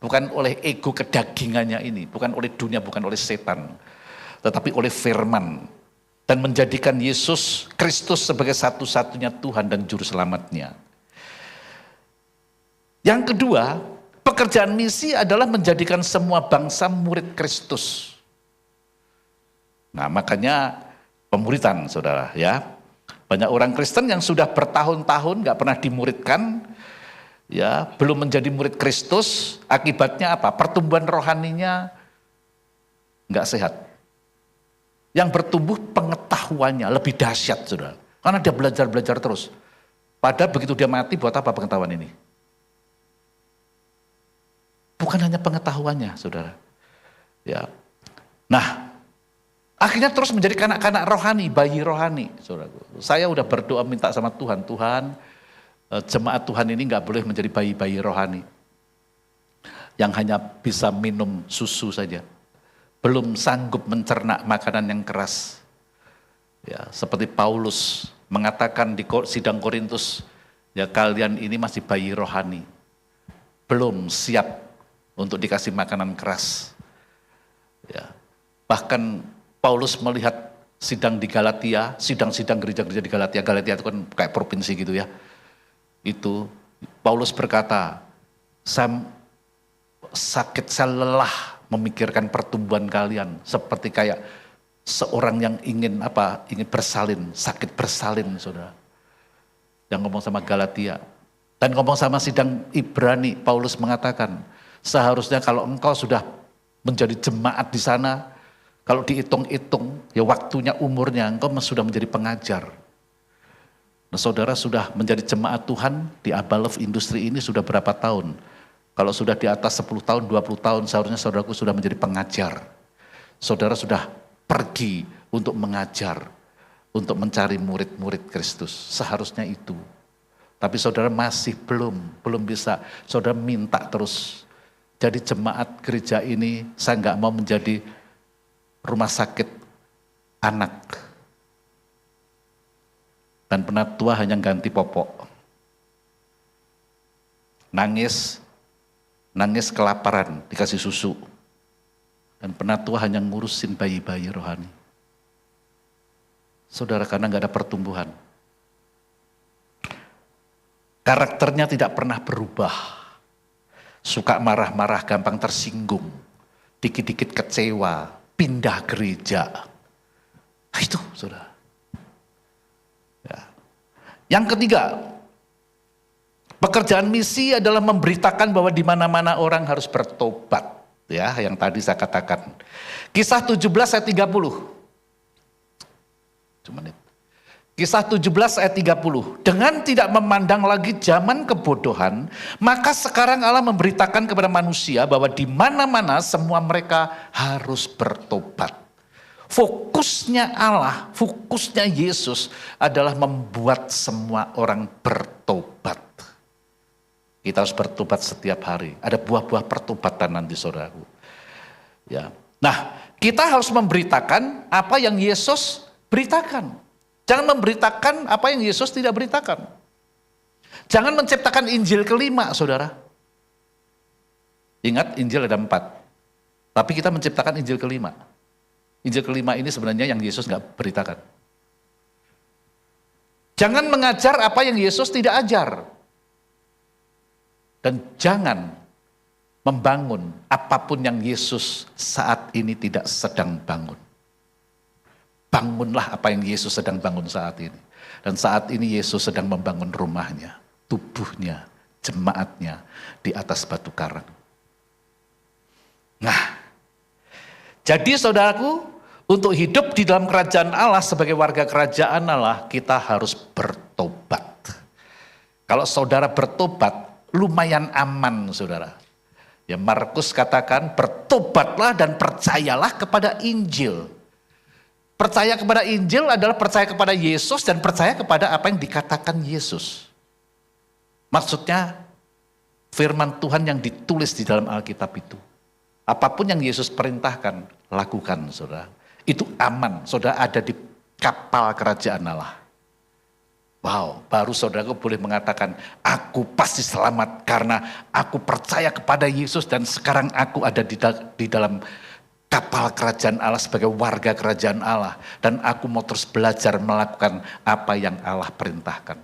Bukan oleh ego kedagingannya ini, bukan oleh dunia, bukan oleh setan. Tetapi oleh firman. Dan menjadikan Yesus Kristus sebagai satu-satunya Tuhan dan Juru Selamatnya. Yang kedua, pekerjaan misi adalah menjadikan semua bangsa murid Kristus. Nah makanya pemuritan saudara ya. Banyak orang Kristen yang sudah bertahun-tahun gak pernah dimuridkan, ya belum menjadi murid Kristus, akibatnya apa? Pertumbuhan rohaninya gak sehat. Yang bertumbuh pengetahuannya lebih dahsyat saudara. Karena dia belajar terus. Padahal begitu dia mati buat apa pengetahuan ini? Bukan hanya pengetahuannya saudara. Ya. Nah, akhirnya terus menjadi kanak-kanak rohani, bayi rohani. Saudara. Saya udah berdoa minta sama Tuhan, jemaat Tuhan ini gak boleh menjadi bayi-bayi rohani. Yang hanya bisa minum susu saja. Belum sanggup mencerna makanan yang keras. Ya, seperti Paulus mengatakan di sidang Korintus, ya kalian ini masih bayi rohani. Belum siap untuk dikasih makanan keras. Ya. Bahkan Paulus melihat sidang di Galatia, sidang-sidang gereja-gereja di Galatia. Galatia itu kan kayak provinsi gitu ya. Itu Paulus berkata, saya sakit, saya lelah memikirkan pertumbuhan kalian seperti kayak seorang yang ingin bersalin, sakit bersalin saudara. Yang ngomong sama Galatia dan ngomong sama sidang Ibrani, Paulus mengatakan seharusnya kalau engkau sudah menjadi jemaat di sana, kalau dihitung-hitung ya waktunya umurnya engkau sudah menjadi pengajar. Nah, saudara sudah menjadi jemaat Tuhan di Abalov industri ini sudah berapa tahun? Kalau sudah di atas 10 tahun, 20 tahun, seharusnya saudaraku sudah menjadi pengajar. Saudara sudah pergi untuk mengajar, untuk mencari murid-murid Kristus. Seharusnya itu. Tapi saudara masih belum bisa. Saudara minta terus. Jadi jemaat gereja ini, saya nggak mau menjadi rumah sakit anak. Dan penatua hanya ganti popok. Nangis kelaparan, dikasih susu. Dan penatua hanya ngurusin bayi-bayi rohani. Saudara, karena gak ada pertumbuhan. Karakternya tidak pernah berubah. Suka marah-marah, gampang tersinggung. Dikit-dikit kecewa, pindah gereja. Nah, itu saudara. Ya. Yang ketiga, pekerjaan misi adalah memberitakan bahwa di mana-mana orang harus bertobat. Ya, yang tadi saya katakan. Kisah 17 ayat 30. Kisah 17 ayat 30. Dengan tidak memandang lagi zaman kebodohan, maka sekarang Allah memberitakan kepada manusia bahwa di mana-mana semua mereka harus bertobat. Fokusnya Allah, fokusnya Yesus adalah membuat semua orang bertobat. Kita harus bertobat setiap hari. Ada buah-buah pertobatan nanti saudaraku. Ya. Nah, kita harus memberitakan apa yang Yesus beritakan. Jangan memberitakan apa yang Yesus tidak beritakan. Jangan menciptakan Injil kelima, saudara. Ingat, Injil ada 4. Tapi kita menciptakan Injil kelima. Injil kelima ini sebenarnya yang Yesus nggak beritakan. Jangan mengajar apa yang Yesus tidak ajar. Dan jangan membangun apapun yang Yesus saat ini tidak sedang bangun. Bangunlah apa yang Yesus sedang bangun saat ini. Dan saat ini Yesus sedang membangun rumahnya. tubuhnya, jemaatnya di atas batu karang. Nah, jadi saudaraku, untuk hidup di dalam kerajaan Allah sebagai warga kerajaan Allah, kita harus bertobat. Kalau saudara bertobat, lumayan aman saudara. Ya Markus katakan bertobatlah dan percayalah kepada Injil. Percaya kepada Injil adalah percaya kepada Yesus dan percaya kepada apa yang dikatakan Yesus. Maksudnya firman Tuhan yang ditulis di dalam Alkitab itu. Apapun yang Yesus perintahkan, lakukan saudara. Itu aman, saudara ada di kapal kerajaan Allah. Wow, baru saudaraku boleh mengatakan, aku pasti selamat karena aku percaya kepada Yesus dan sekarang aku ada di dalam kapal kerajaan Allah sebagai warga kerajaan Allah. Dan aku mau terus belajar melakukan apa yang Allah perintahkan.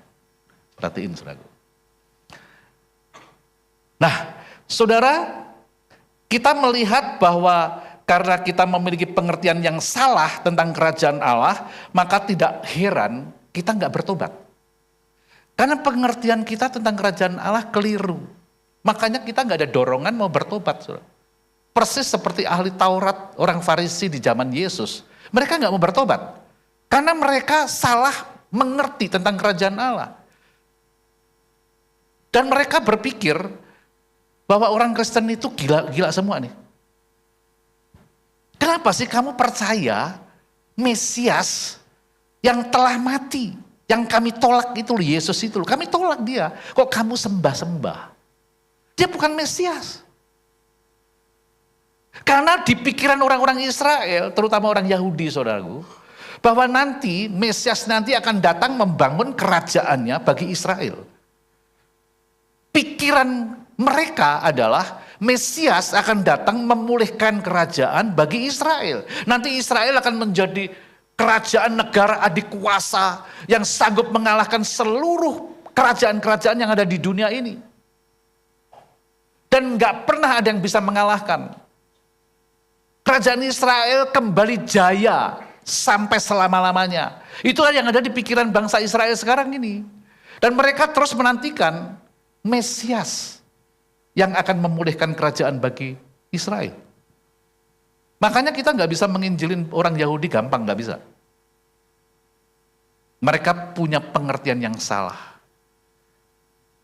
Perhatiin saudaraku. Nah, saudara, kita melihat bahwa karena kita memiliki pengertian yang salah tentang kerajaan Allah, maka tidak heran kita nggak bertobat. Karena pengertian kita tentang kerajaan Allah keliru. Makanya kita nggak ada dorongan mau bertobat. Saudara. Persis seperti ahli Taurat, orang Farisi di zaman Yesus. Mereka nggak mau bertobat. Karena mereka salah mengerti tentang kerajaan Allah. Dan mereka berpikir bahwa orang Kristen itu gila semua nih. Kenapa sih kamu percaya Mesias yang telah mati? Yang kami tolak itu Yesus itu, kami tolak dia. Kok kamu sembah-sembah? Dia bukan Mesias. Karena di pikiran orang-orang Israel, terutama orang Yahudi saudaraku, bahwa nanti Mesias nanti akan datang membangun kerajaannya bagi Israel. Pikiran mereka adalah Mesias akan datang memulihkan kerajaan bagi Israel. Nanti Israel akan menjadi kerajaan negara adik kuasa yang sanggup mengalahkan seluruh kerajaan-kerajaan yang ada di dunia ini. Dan gak pernah ada yang bisa mengalahkan. Kerajaan Israel kembali jaya sampai selama-lamanya. Itulah yang ada di pikiran bangsa Israel sekarang ini. Dan mereka terus menantikan Mesias yang akan memulihkan kerajaan bagi Israel. Makanya kita gak bisa menginjilin orang Yahudi gampang, gak bisa. Mereka punya pengertian yang salah.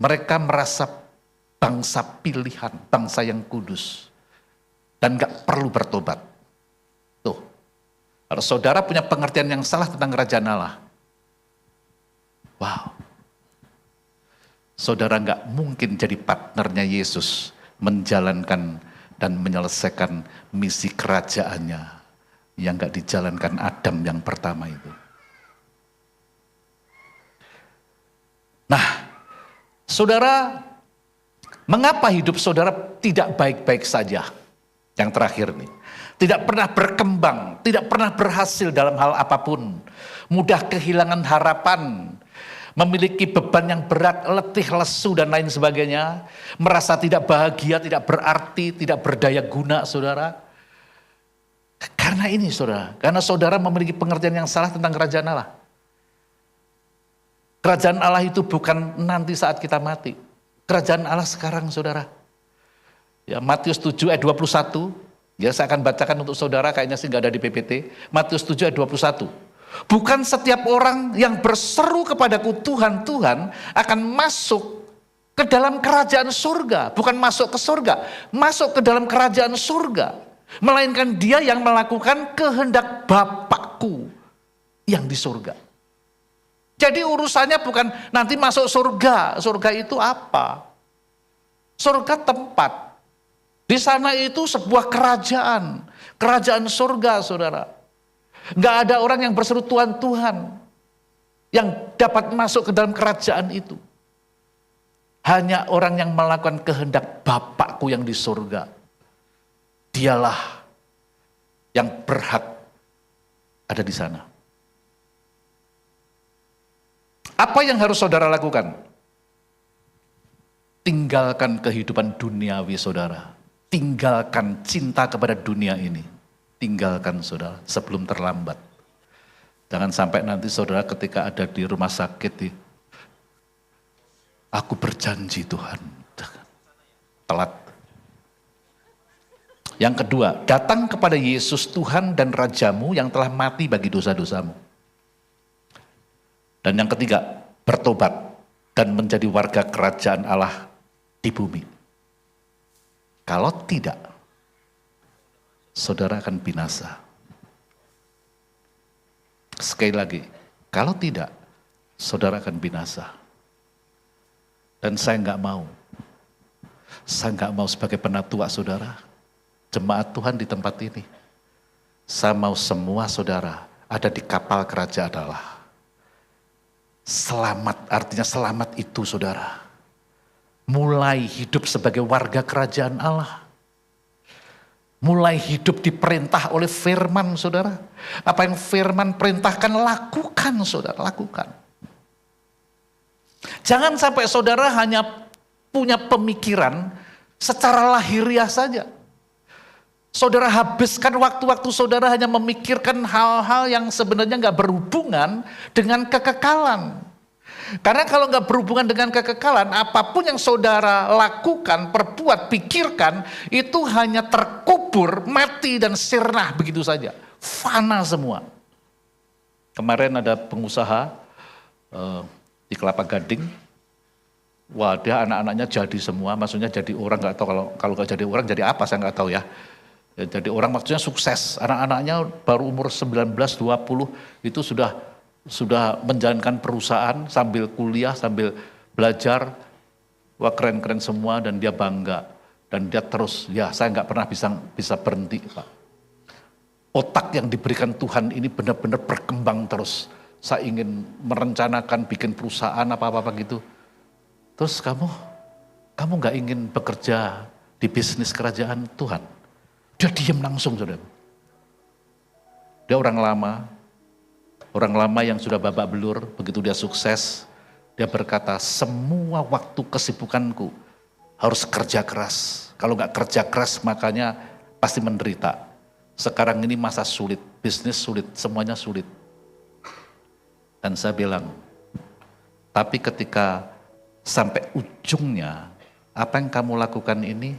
Mereka merasa bangsa pilihan, bangsa yang kudus. Dan gak perlu bertobat. Tuh, kalau saudara punya pengertian yang salah tentang kerajaan Allah. Wow. Saudara gak mungkin jadi partnernya Yesus menjalankan dan menyelesaikan misi kerajaannya yang gak dijalankan Adam yang pertama itu. Nah, saudara, mengapa hidup saudara tidak baik-baik saja? Yang terakhir nih, tidak pernah berkembang, tidak pernah berhasil dalam hal apapun, mudah kehilangan harapan, memiliki beban yang berat, letih, lesu, dan lain sebagainya, merasa tidak bahagia, tidak berarti, tidak berdaya guna, saudara. Karena ini, saudara, karena saudara memiliki pengertian yang salah tentang kerajaan Allah. Kerajaan Allah itu bukan nanti saat kita mati. Kerajaan Allah sekarang, saudara. Ya, Matius 7 ayat 21, ya saya akan bacakan untuk saudara, kayaknya sih nggak ada di PPT. Matius 7 ayat 21. Bukan setiap orang yang berseru kepadaku Tuhan, Tuhan akan masuk ke dalam kerajaan surga. Bukan masuk ke surga, masuk ke dalam kerajaan surga. Melainkan dia yang melakukan kehendak Bapakku yang di surga. Jadi urusannya bukan nanti masuk surga. Surga itu apa? Surga tempat. Di sana itu sebuah kerajaan. Kerajaan surga, saudara. Gak ada orang yang berseru Tuhan, Tuhan yang dapat masuk ke dalam kerajaan itu. Hanya orang yang melakukan kehendak Bapakku yang di surga. Dialah yang berhak ada di sana. Apa yang harus saudara lakukan? Tinggalkan kehidupan duniawi saudara. Tinggalkan cinta kepada dunia ini. Tinggalkan saudara sebelum terlambat. Jangan sampai nanti saudara ketika ada di rumah sakit Aku berjanji Tuhan. Telat. Yang kedua, datang kepada Yesus Tuhan dan Rajamu yang telah mati bagi dosa-dosamu. Dan yang ketiga, bertobat dan menjadi warga kerajaan Allah di bumi. Kalau tidak, saudara akan binasa. Sekali lagi, kalau tidak, saudara akan binasa. Dan saya nggak mau. Saya nggak mau sebagai penatua saudara, jemaat Tuhan di tempat ini. Saya mau semua saudara ada di kapal kerajaan Allah. Selamat, artinya selamat itu saudara. Mulai hidup sebagai warga kerajaan Allah. Mulai hidup diperintah oleh firman saudara. Apa yang firman perintahkan lakukan saudara, lakukan. Jangan sampai saudara hanya punya pemikiran secara lahiriah saja. Saudara habiskan waktu-waktu saudara hanya memikirkan hal-hal yang sebenarnya nggak berhubungan dengan kekekalan. Karena kalau nggak berhubungan dengan kekekalan, apapun yang saudara lakukan, perbuat, pikirkan, itu hanya terkubur, mati dan sirna begitu saja. Fana semua. Kemarin ada pengusaha di Kelapa Gading, wah dia anak-anaknya jadi semua, maksudnya jadi orang, nggak tahu kalau nggak jadi orang jadi apa saya nggak tahu ya. Jadi orang maksudnya sukses, anak-anaknya baru umur 19-20 itu sudah menjalankan perusahaan sambil kuliah, sambil belajar, wah keren-keren semua dan dia bangga. Dan dia terus, ya saya nggak pernah bisa berhenti Pak. Otak yang diberikan Tuhan ini benar-benar berkembang terus. Saya ingin merencanakan bikin perusahaan apa-apa gitu. Terus kamu nggak ingin bekerja di bisnis kerajaan Tuhan? Dia diam langsung saudara. Dia orang lama yang sudah babak belur, begitu dia sukses, dia berkata, semua waktu kesibukanku harus kerja keras. Kalau nggak kerja keras makanya pasti menderita. Sekarang ini masa sulit, bisnis sulit, semuanya sulit. Dan saya bilang, tapi ketika sampai ujungnya, apa yang kamu lakukan ini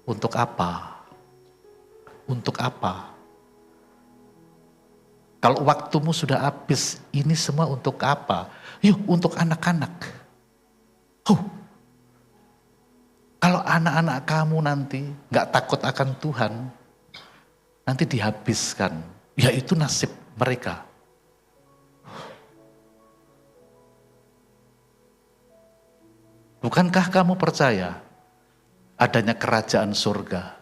untuk apa? Untuk apa? Kalau waktumu sudah habis, ini semua untuk apa? Yuk, untuk anak-anak. Kalau anak-anak kamu nanti nggak takut akan Tuhan, nanti dihabiskan. Ya itu nasib mereka. Bukankah kamu percaya adanya kerajaan surga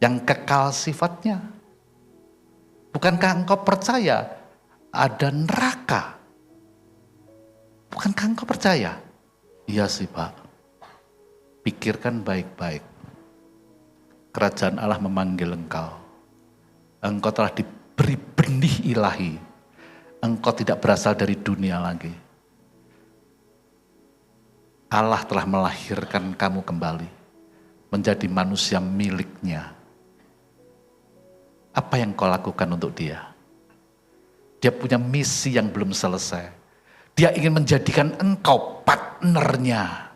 yang kekal sifatnya? Bukankah engkau percaya ada neraka? Bukankah engkau percaya? Iya sih Pak. Pikirkan baik-baik. Kerajaan Allah memanggil engkau. Engkau telah diberi benih ilahi. Engkau tidak berasal dari dunia lagi. Allah telah melahirkan kamu kembali. Menjadi manusia miliknya. Apa yang kau lakukan untuk dia? Dia punya misi yang belum selesai. Dia ingin menjadikan engkau partnernya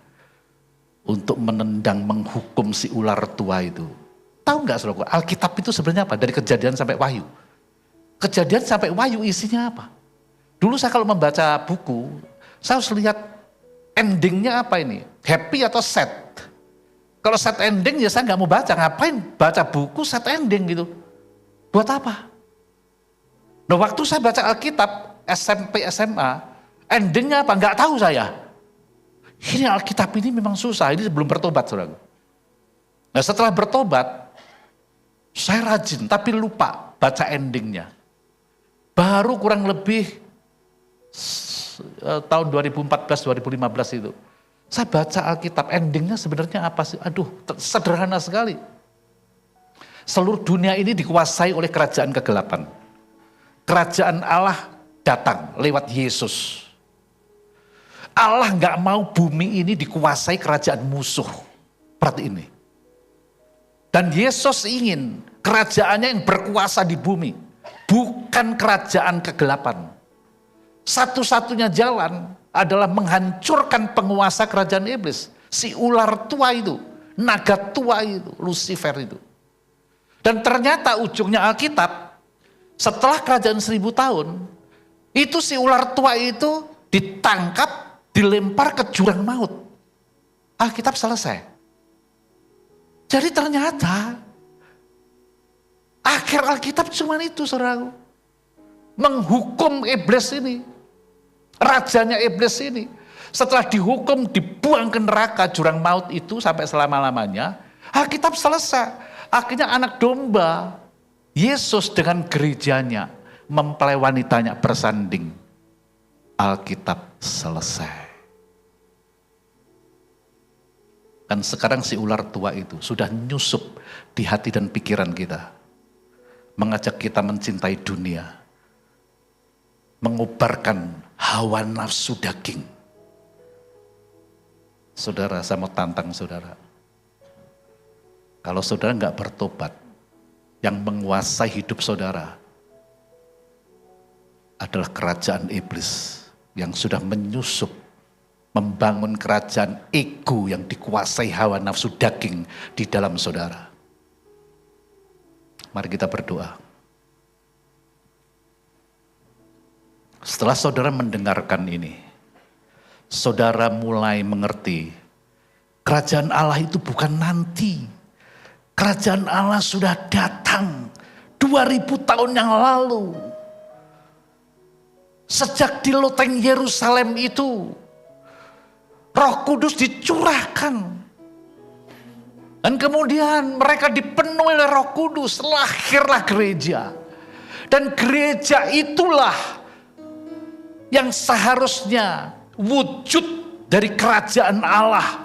untuk menendang, menghukum si ular tua itu. Tahu nggak saudaraku, Alkitab itu sebenarnya apa? Dari Kejadian sampai Wahyu. Kejadian sampai Wahyu isinya apa? Dulu saya kalau membaca buku, saya harus lihat endingnya apa ini? Happy atau sad? Kalau sad ending ya saya nggak mau baca. Ngapain baca buku sad ending gitu? Buat apa? Nah waktu saya baca Alkitab, SMP, SMA, endingnya apa? Nggak tahu saya. Ini Alkitab ini memang susah, ini belum bertobat saudara. Nah setelah bertobat, saya rajin tapi lupa baca endingnya. Baru kurang lebih tahun 2014-2015 itu. Saya baca Alkitab, endingnya sebenarnya apa sih? Aduh, sederhana sekali. Seluruh dunia ini dikuasai oleh kerajaan kegelapan. Kerajaan Allah datang lewat Yesus. Allah nggak mau bumi ini dikuasai kerajaan musuh. Seperti ini. Dan Yesus ingin kerajaannya yang berkuasa di bumi. Bukan kerajaan kegelapan. Satu-satunya jalan adalah menghancurkan penguasa kerajaan iblis. Si ular tua itu, naga tua itu, Lucifer itu. Dan ternyata ujungnya Alkitab, setelah kerajaan 1000 tahun, itu si ular tua itu ditangkap, dilempar ke jurang maut. Alkitab selesai. Jadi ternyata akhir Alkitab cuma itu, saudaraku. Menghukum iblis ini. Rajanya iblis ini. Setelah dihukum, dibuang ke neraka jurang maut itu sampai selama-lamanya. Alkitab selesai. Akhirnya anak domba, Yesus dengan gerejanya, mempelai wanitanya bersanding. Alkitab selesai. Dan sekarang si ular tua itu sudah nyusup di hati dan pikiran kita. Mengajak kita mencintai dunia. Mengubarkan hawa nafsu daging. Saudara, saya mau tantang saudara. Kalau saudara nggak bertobat, yang menguasai hidup saudara adalah kerajaan iblis yang sudah menyusup, membangun kerajaan ego yang dikuasai hawa nafsu daging di dalam saudara. Mari kita berdoa. Setelah saudara mendengarkan ini, saudara mulai mengerti, kerajaan Allah itu bukan nanti. Kerajaan Allah sudah datang 2000 tahun yang lalu. Sejak di loteng Yerusalem itu, Roh Kudus dicurahkan. Dan kemudian mereka dipenuhi oleh Roh Kudus, lahirlah gereja. Dan gereja itulah yang seharusnya wujud dari kerajaan Allah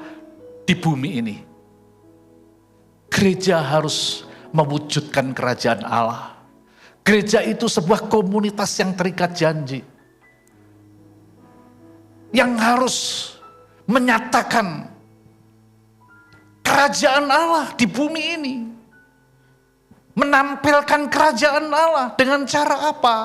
di bumi ini. Gereja harus mewujudkan kerajaan Allah. Gereja itu sebuah komunitas yang terikat janji. Yang harus menyatakan kerajaan Allah di bumi ini. Menampilkan kerajaan Allah dengan cara apa?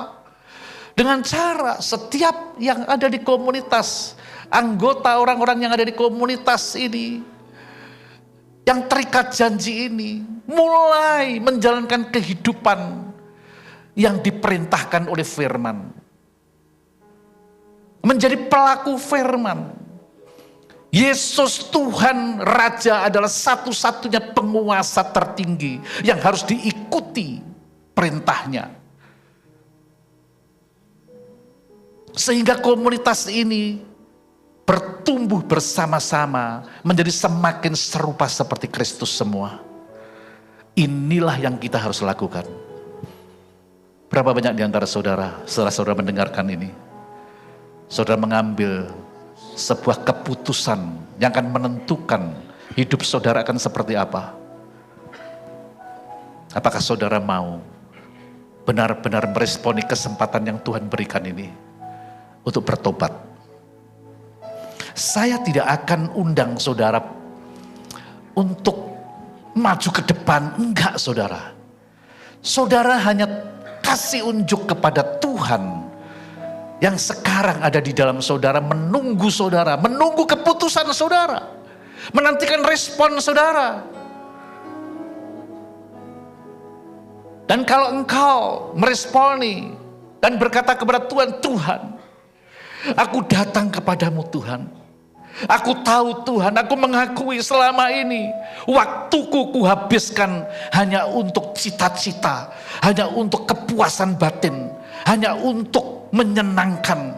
Dengan cara setiap yang ada di komunitas, anggota orang-orang yang ada di komunitas ini, yang terikat janji ini, mulai menjalankan kehidupan yang diperintahkan oleh firman. Menjadi pelaku firman. Yesus Tuhan Raja adalah satu-satunya penguasa tertinggi yang harus diikuti perintahnya. Sehingga komunitas ini bertumbuh bersama-sama menjadi semakin serupa seperti Kristus semua. Inilah yang kita harus lakukan. Berapa banyak di antara saudara, setelah saudara mendengarkan ini, saudara mengambil sebuah keputusan yang akan menentukan hidup saudara akan seperti apa? Apakah saudara mau benar-benar meresponi kesempatan yang Tuhan berikan ini untuk bertobat? Saya tidak akan undang saudara untuk maju ke depan. Enggak, saudara. Saudara hanya kasih unjuk kepada Tuhan yang sekarang ada di dalam saudara, menunggu saudara, menunggu keputusan saudara, menantikan respon saudara. Dan kalau engkau meresponi dan berkata kepada Tuhan, Tuhan, aku datang kepadamu Tuhan. Aku tahu Tuhan, aku mengakui selama ini waktuku kuhabiskan hanya untuk cita-cita, hanya untuk kepuasan batin, hanya untuk menyenangkan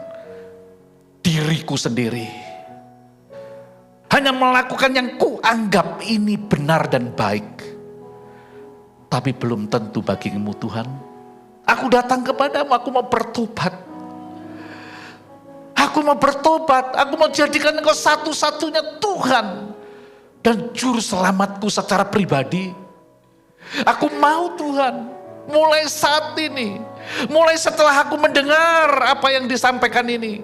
diriku sendiri. Hanya melakukan yang kuanggap ini benar dan baik. Tapi belum tentu bagimu Tuhan. Aku datang kepadamu, aku mau bertobat. Aku mau bertobat, aku mau jadikan engkau satu-satunya Tuhan dan juru selamatku secara pribadi. Aku mau Tuhan, mulai saat ini, mulai setelah aku mendengar apa yang disampaikan ini,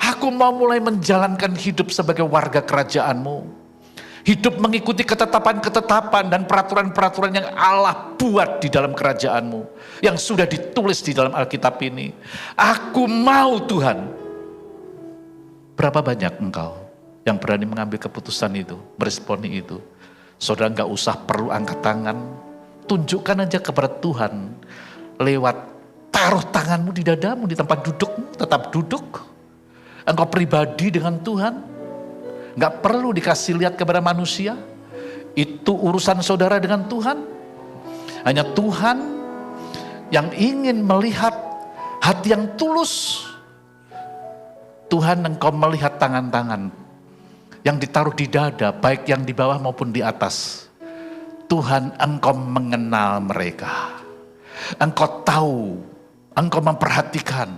aku mau mulai menjalankan hidup sebagai warga kerajaan-Mu. Hidup mengikuti ketetapan-ketetapan dan peraturan-peraturan yang Allah buat di dalam kerajaan-Mu, yang sudah ditulis di dalam Alkitab ini. Aku mau Tuhan. Berapa banyak engkau yang berani mengambil keputusan itu, meresponi itu? Saudara nggak usah perlu angkat tangan, tunjukkan aja kepada Tuhan lewat taruh tanganmu di dadamu, di tempat dudukmu, tetap duduk. Engkau pribadi dengan Tuhan, nggak perlu dikasih lihat kepada manusia. Itu urusan saudara dengan Tuhan. Hanya Tuhan yang ingin melihat hati yang tulus. Tuhan, engkau melihat tangan-tangan yang ditaruh di dada, baik yang di bawah maupun di atas. Tuhan, engkau mengenal mereka. Engkau tahu, engkau memperhatikan,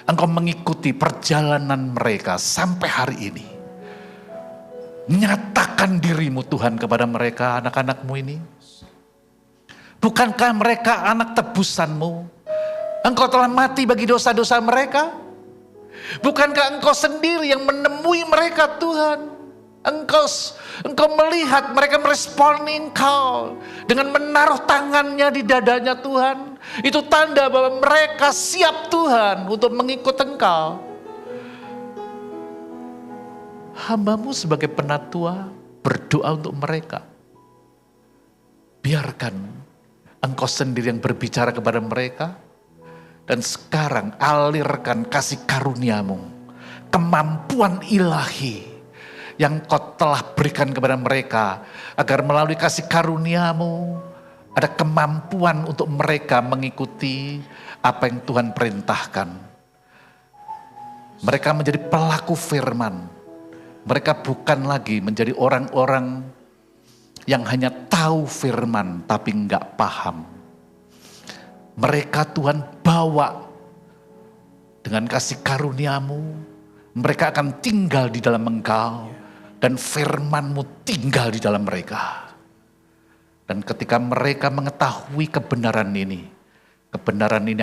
engkau mengikuti perjalanan mereka sampai hari ini. Nyatakan dirimu Tuhan kepada mereka, anak-anakmu ini. Bukankah mereka anak tebusanmu? Engkau telah mati bagi dosa-dosa mereka. Bukankah engkau sendiri yang menemui mereka, Tuhan? Engkau melihat mereka meresponi engkau dengan menaruh tangannya di dadanya, Tuhan. Itu tanda bahwa mereka siap, Tuhan, untuk mengikut engkau. Hambamu sebagai penatua berdoa untuk mereka. Biarkan engkau sendiri yang berbicara kepada mereka. Dan sekarang alirkan kasih karuniamu, kemampuan ilahi yang kau telah berikan kepada mereka. Agar melalui kasih karuniamu ada kemampuan untuk mereka mengikuti apa yang Tuhan perintahkan. Mereka menjadi pelaku firman. Mereka bukan lagi menjadi orang-orang yang hanya tahu firman tapi enggak paham. Mereka Tuhan bawa dengan kasih karuniamu, mereka akan tinggal di dalam engkau dan firman-Mu tinggal di dalam mereka. Dan ketika mereka mengetahui kebenaran ini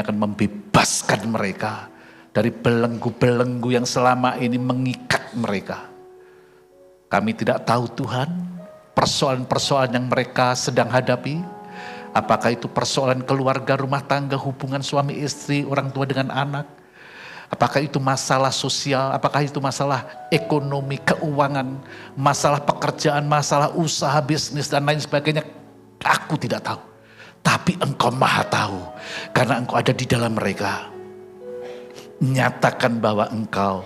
akan membebaskan mereka dari belenggu-belenggu yang selama ini mengikat mereka. Kami tidak tahu Tuhan, persoalan-persoalan yang mereka sedang hadapi. Apakah itu persoalan keluarga, rumah tangga, hubungan suami istri, orang tua dengan anak. Apakah itu masalah sosial, apakah itu masalah ekonomi, keuangan, masalah pekerjaan, masalah usaha, bisnis dan lain sebagainya. Aku tidak tahu. Tapi Engkau Maha tahu. Karena Engkau ada di dalam mereka. Nyatakan bahwa Engkau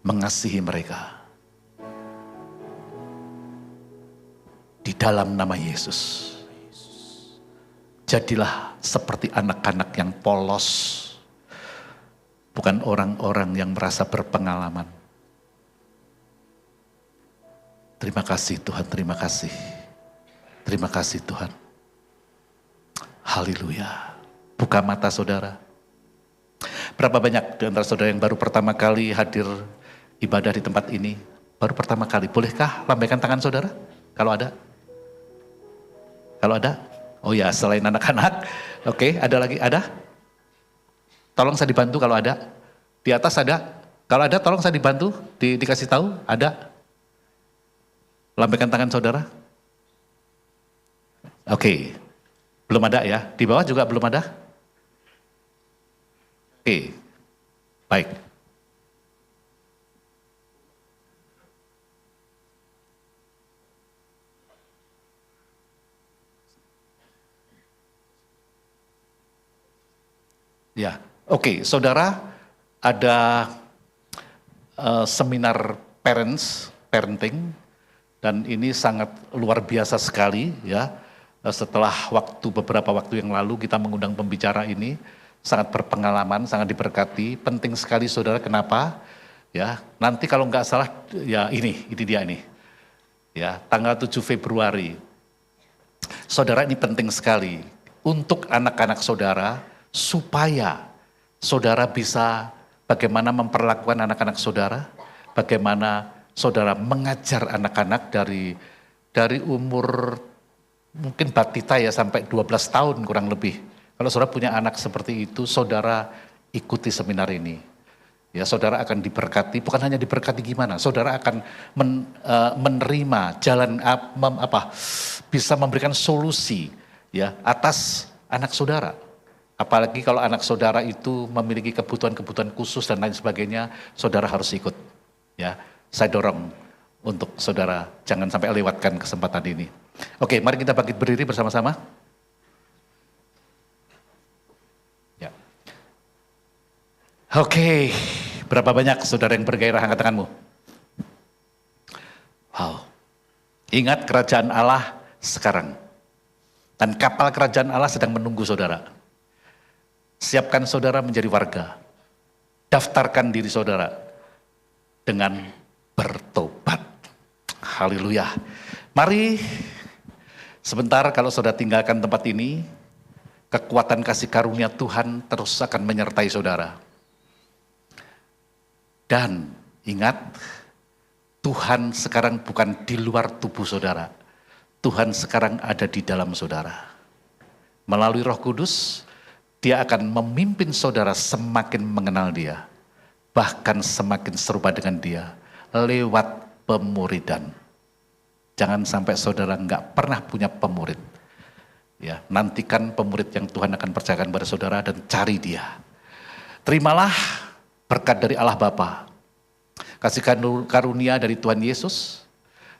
mengasihi mereka. Di dalam nama Yesus. Jadilah seperti anak-anak yang polos. Bukan orang-orang yang merasa berpengalaman. Terima kasih Tuhan, terima kasih. Terima kasih Tuhan. Haleluya. Buka mata saudara. Berapa banyak di antara saudara yang baru pertama kali hadir ibadah di tempat ini? Baru pertama kali. Bolehkah lambaikan tangan saudara? Kalau ada? Kalau ada? Oh ya, selain anak-anak. Oke, ada lagi? Ada? Tolong saya dibantu kalau ada. Di atas ada? Kalau ada tolong saya dibantu. Dikasih tahu? Ada? Lambaikan tangan saudara. Oke. Belum ada ya? Di bawah juga belum ada? Oke. Baik. Ya, oke, saudara, ada seminar parenting, dan ini sangat luar biasa sekali ya. Setelah beberapa waktu yang lalu kita mengundang pembicara ini, sangat berpengalaman, sangat diberkati, penting sekali saudara. Kenapa? Ya, nanti kalau nggak salah, ya ini dia ini, ya tanggal 7 Februari. Saudara, ini penting sekali untuk anak-anak saudara. Supaya saudara bisa bagaimana memperlakukan anak-anak saudara, bagaimana saudara mengajar anak-anak dari umur mungkin batita ya sampai 12 tahun kurang lebih. Kalau saudara punya anak seperti itu, saudara ikuti seminar ini. Ya, saudara akan diberkati, bukan hanya diberkati gimana, saudara akan menerima jalan bisa memberikan solusi ya atas anak saudara. Apalagi kalau anak saudara itu memiliki kebutuhan-kebutuhan khusus dan lain sebagainya, saudara harus ikut. Ya, saya dorong untuk saudara jangan sampai lewatkan kesempatan ini. Oke, mari kita bangkit berdiri bersama-sama. Ya. Oke, berapa banyak saudara yang bergairah, angkat tanganmu. Wow, ingat kerajaan Allah sekarang. Dan kapal kerajaan Allah sedang menunggu saudara. Siapkan saudara menjadi warga. Daftarkan diri saudara dengan bertobat. Haleluya. Mari sebentar kalau saudara tinggalkan tempat ini, kekuatan kasih karunia Tuhan terus akan menyertai saudara. Dan ingat, Tuhan sekarang bukan di luar tubuh saudara. Tuhan sekarang ada di dalam saudara. Melalui Roh Kudus, Dia akan memimpin saudara semakin mengenal Dia. Bahkan semakin serupa dengan Dia lewat pemuridan. Jangan sampai saudara enggak pernah punya pemurid. Ya, nantikan pemurid yang Tuhan akan percayakan pada saudara dan cari Dia. Terimalah berkat dari Allah Bapa, kasih karunia dari Tuhan Yesus,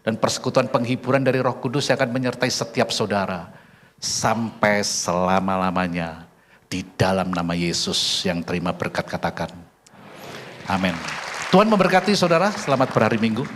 dan persekutuan penghiburan dari Roh Kudus yang akan menyertai setiap saudara sampai selama-lamanya. Di dalam nama Yesus yang terima berkat katakan amin. Tuhan memberkati saudara, selamat berhari Minggu.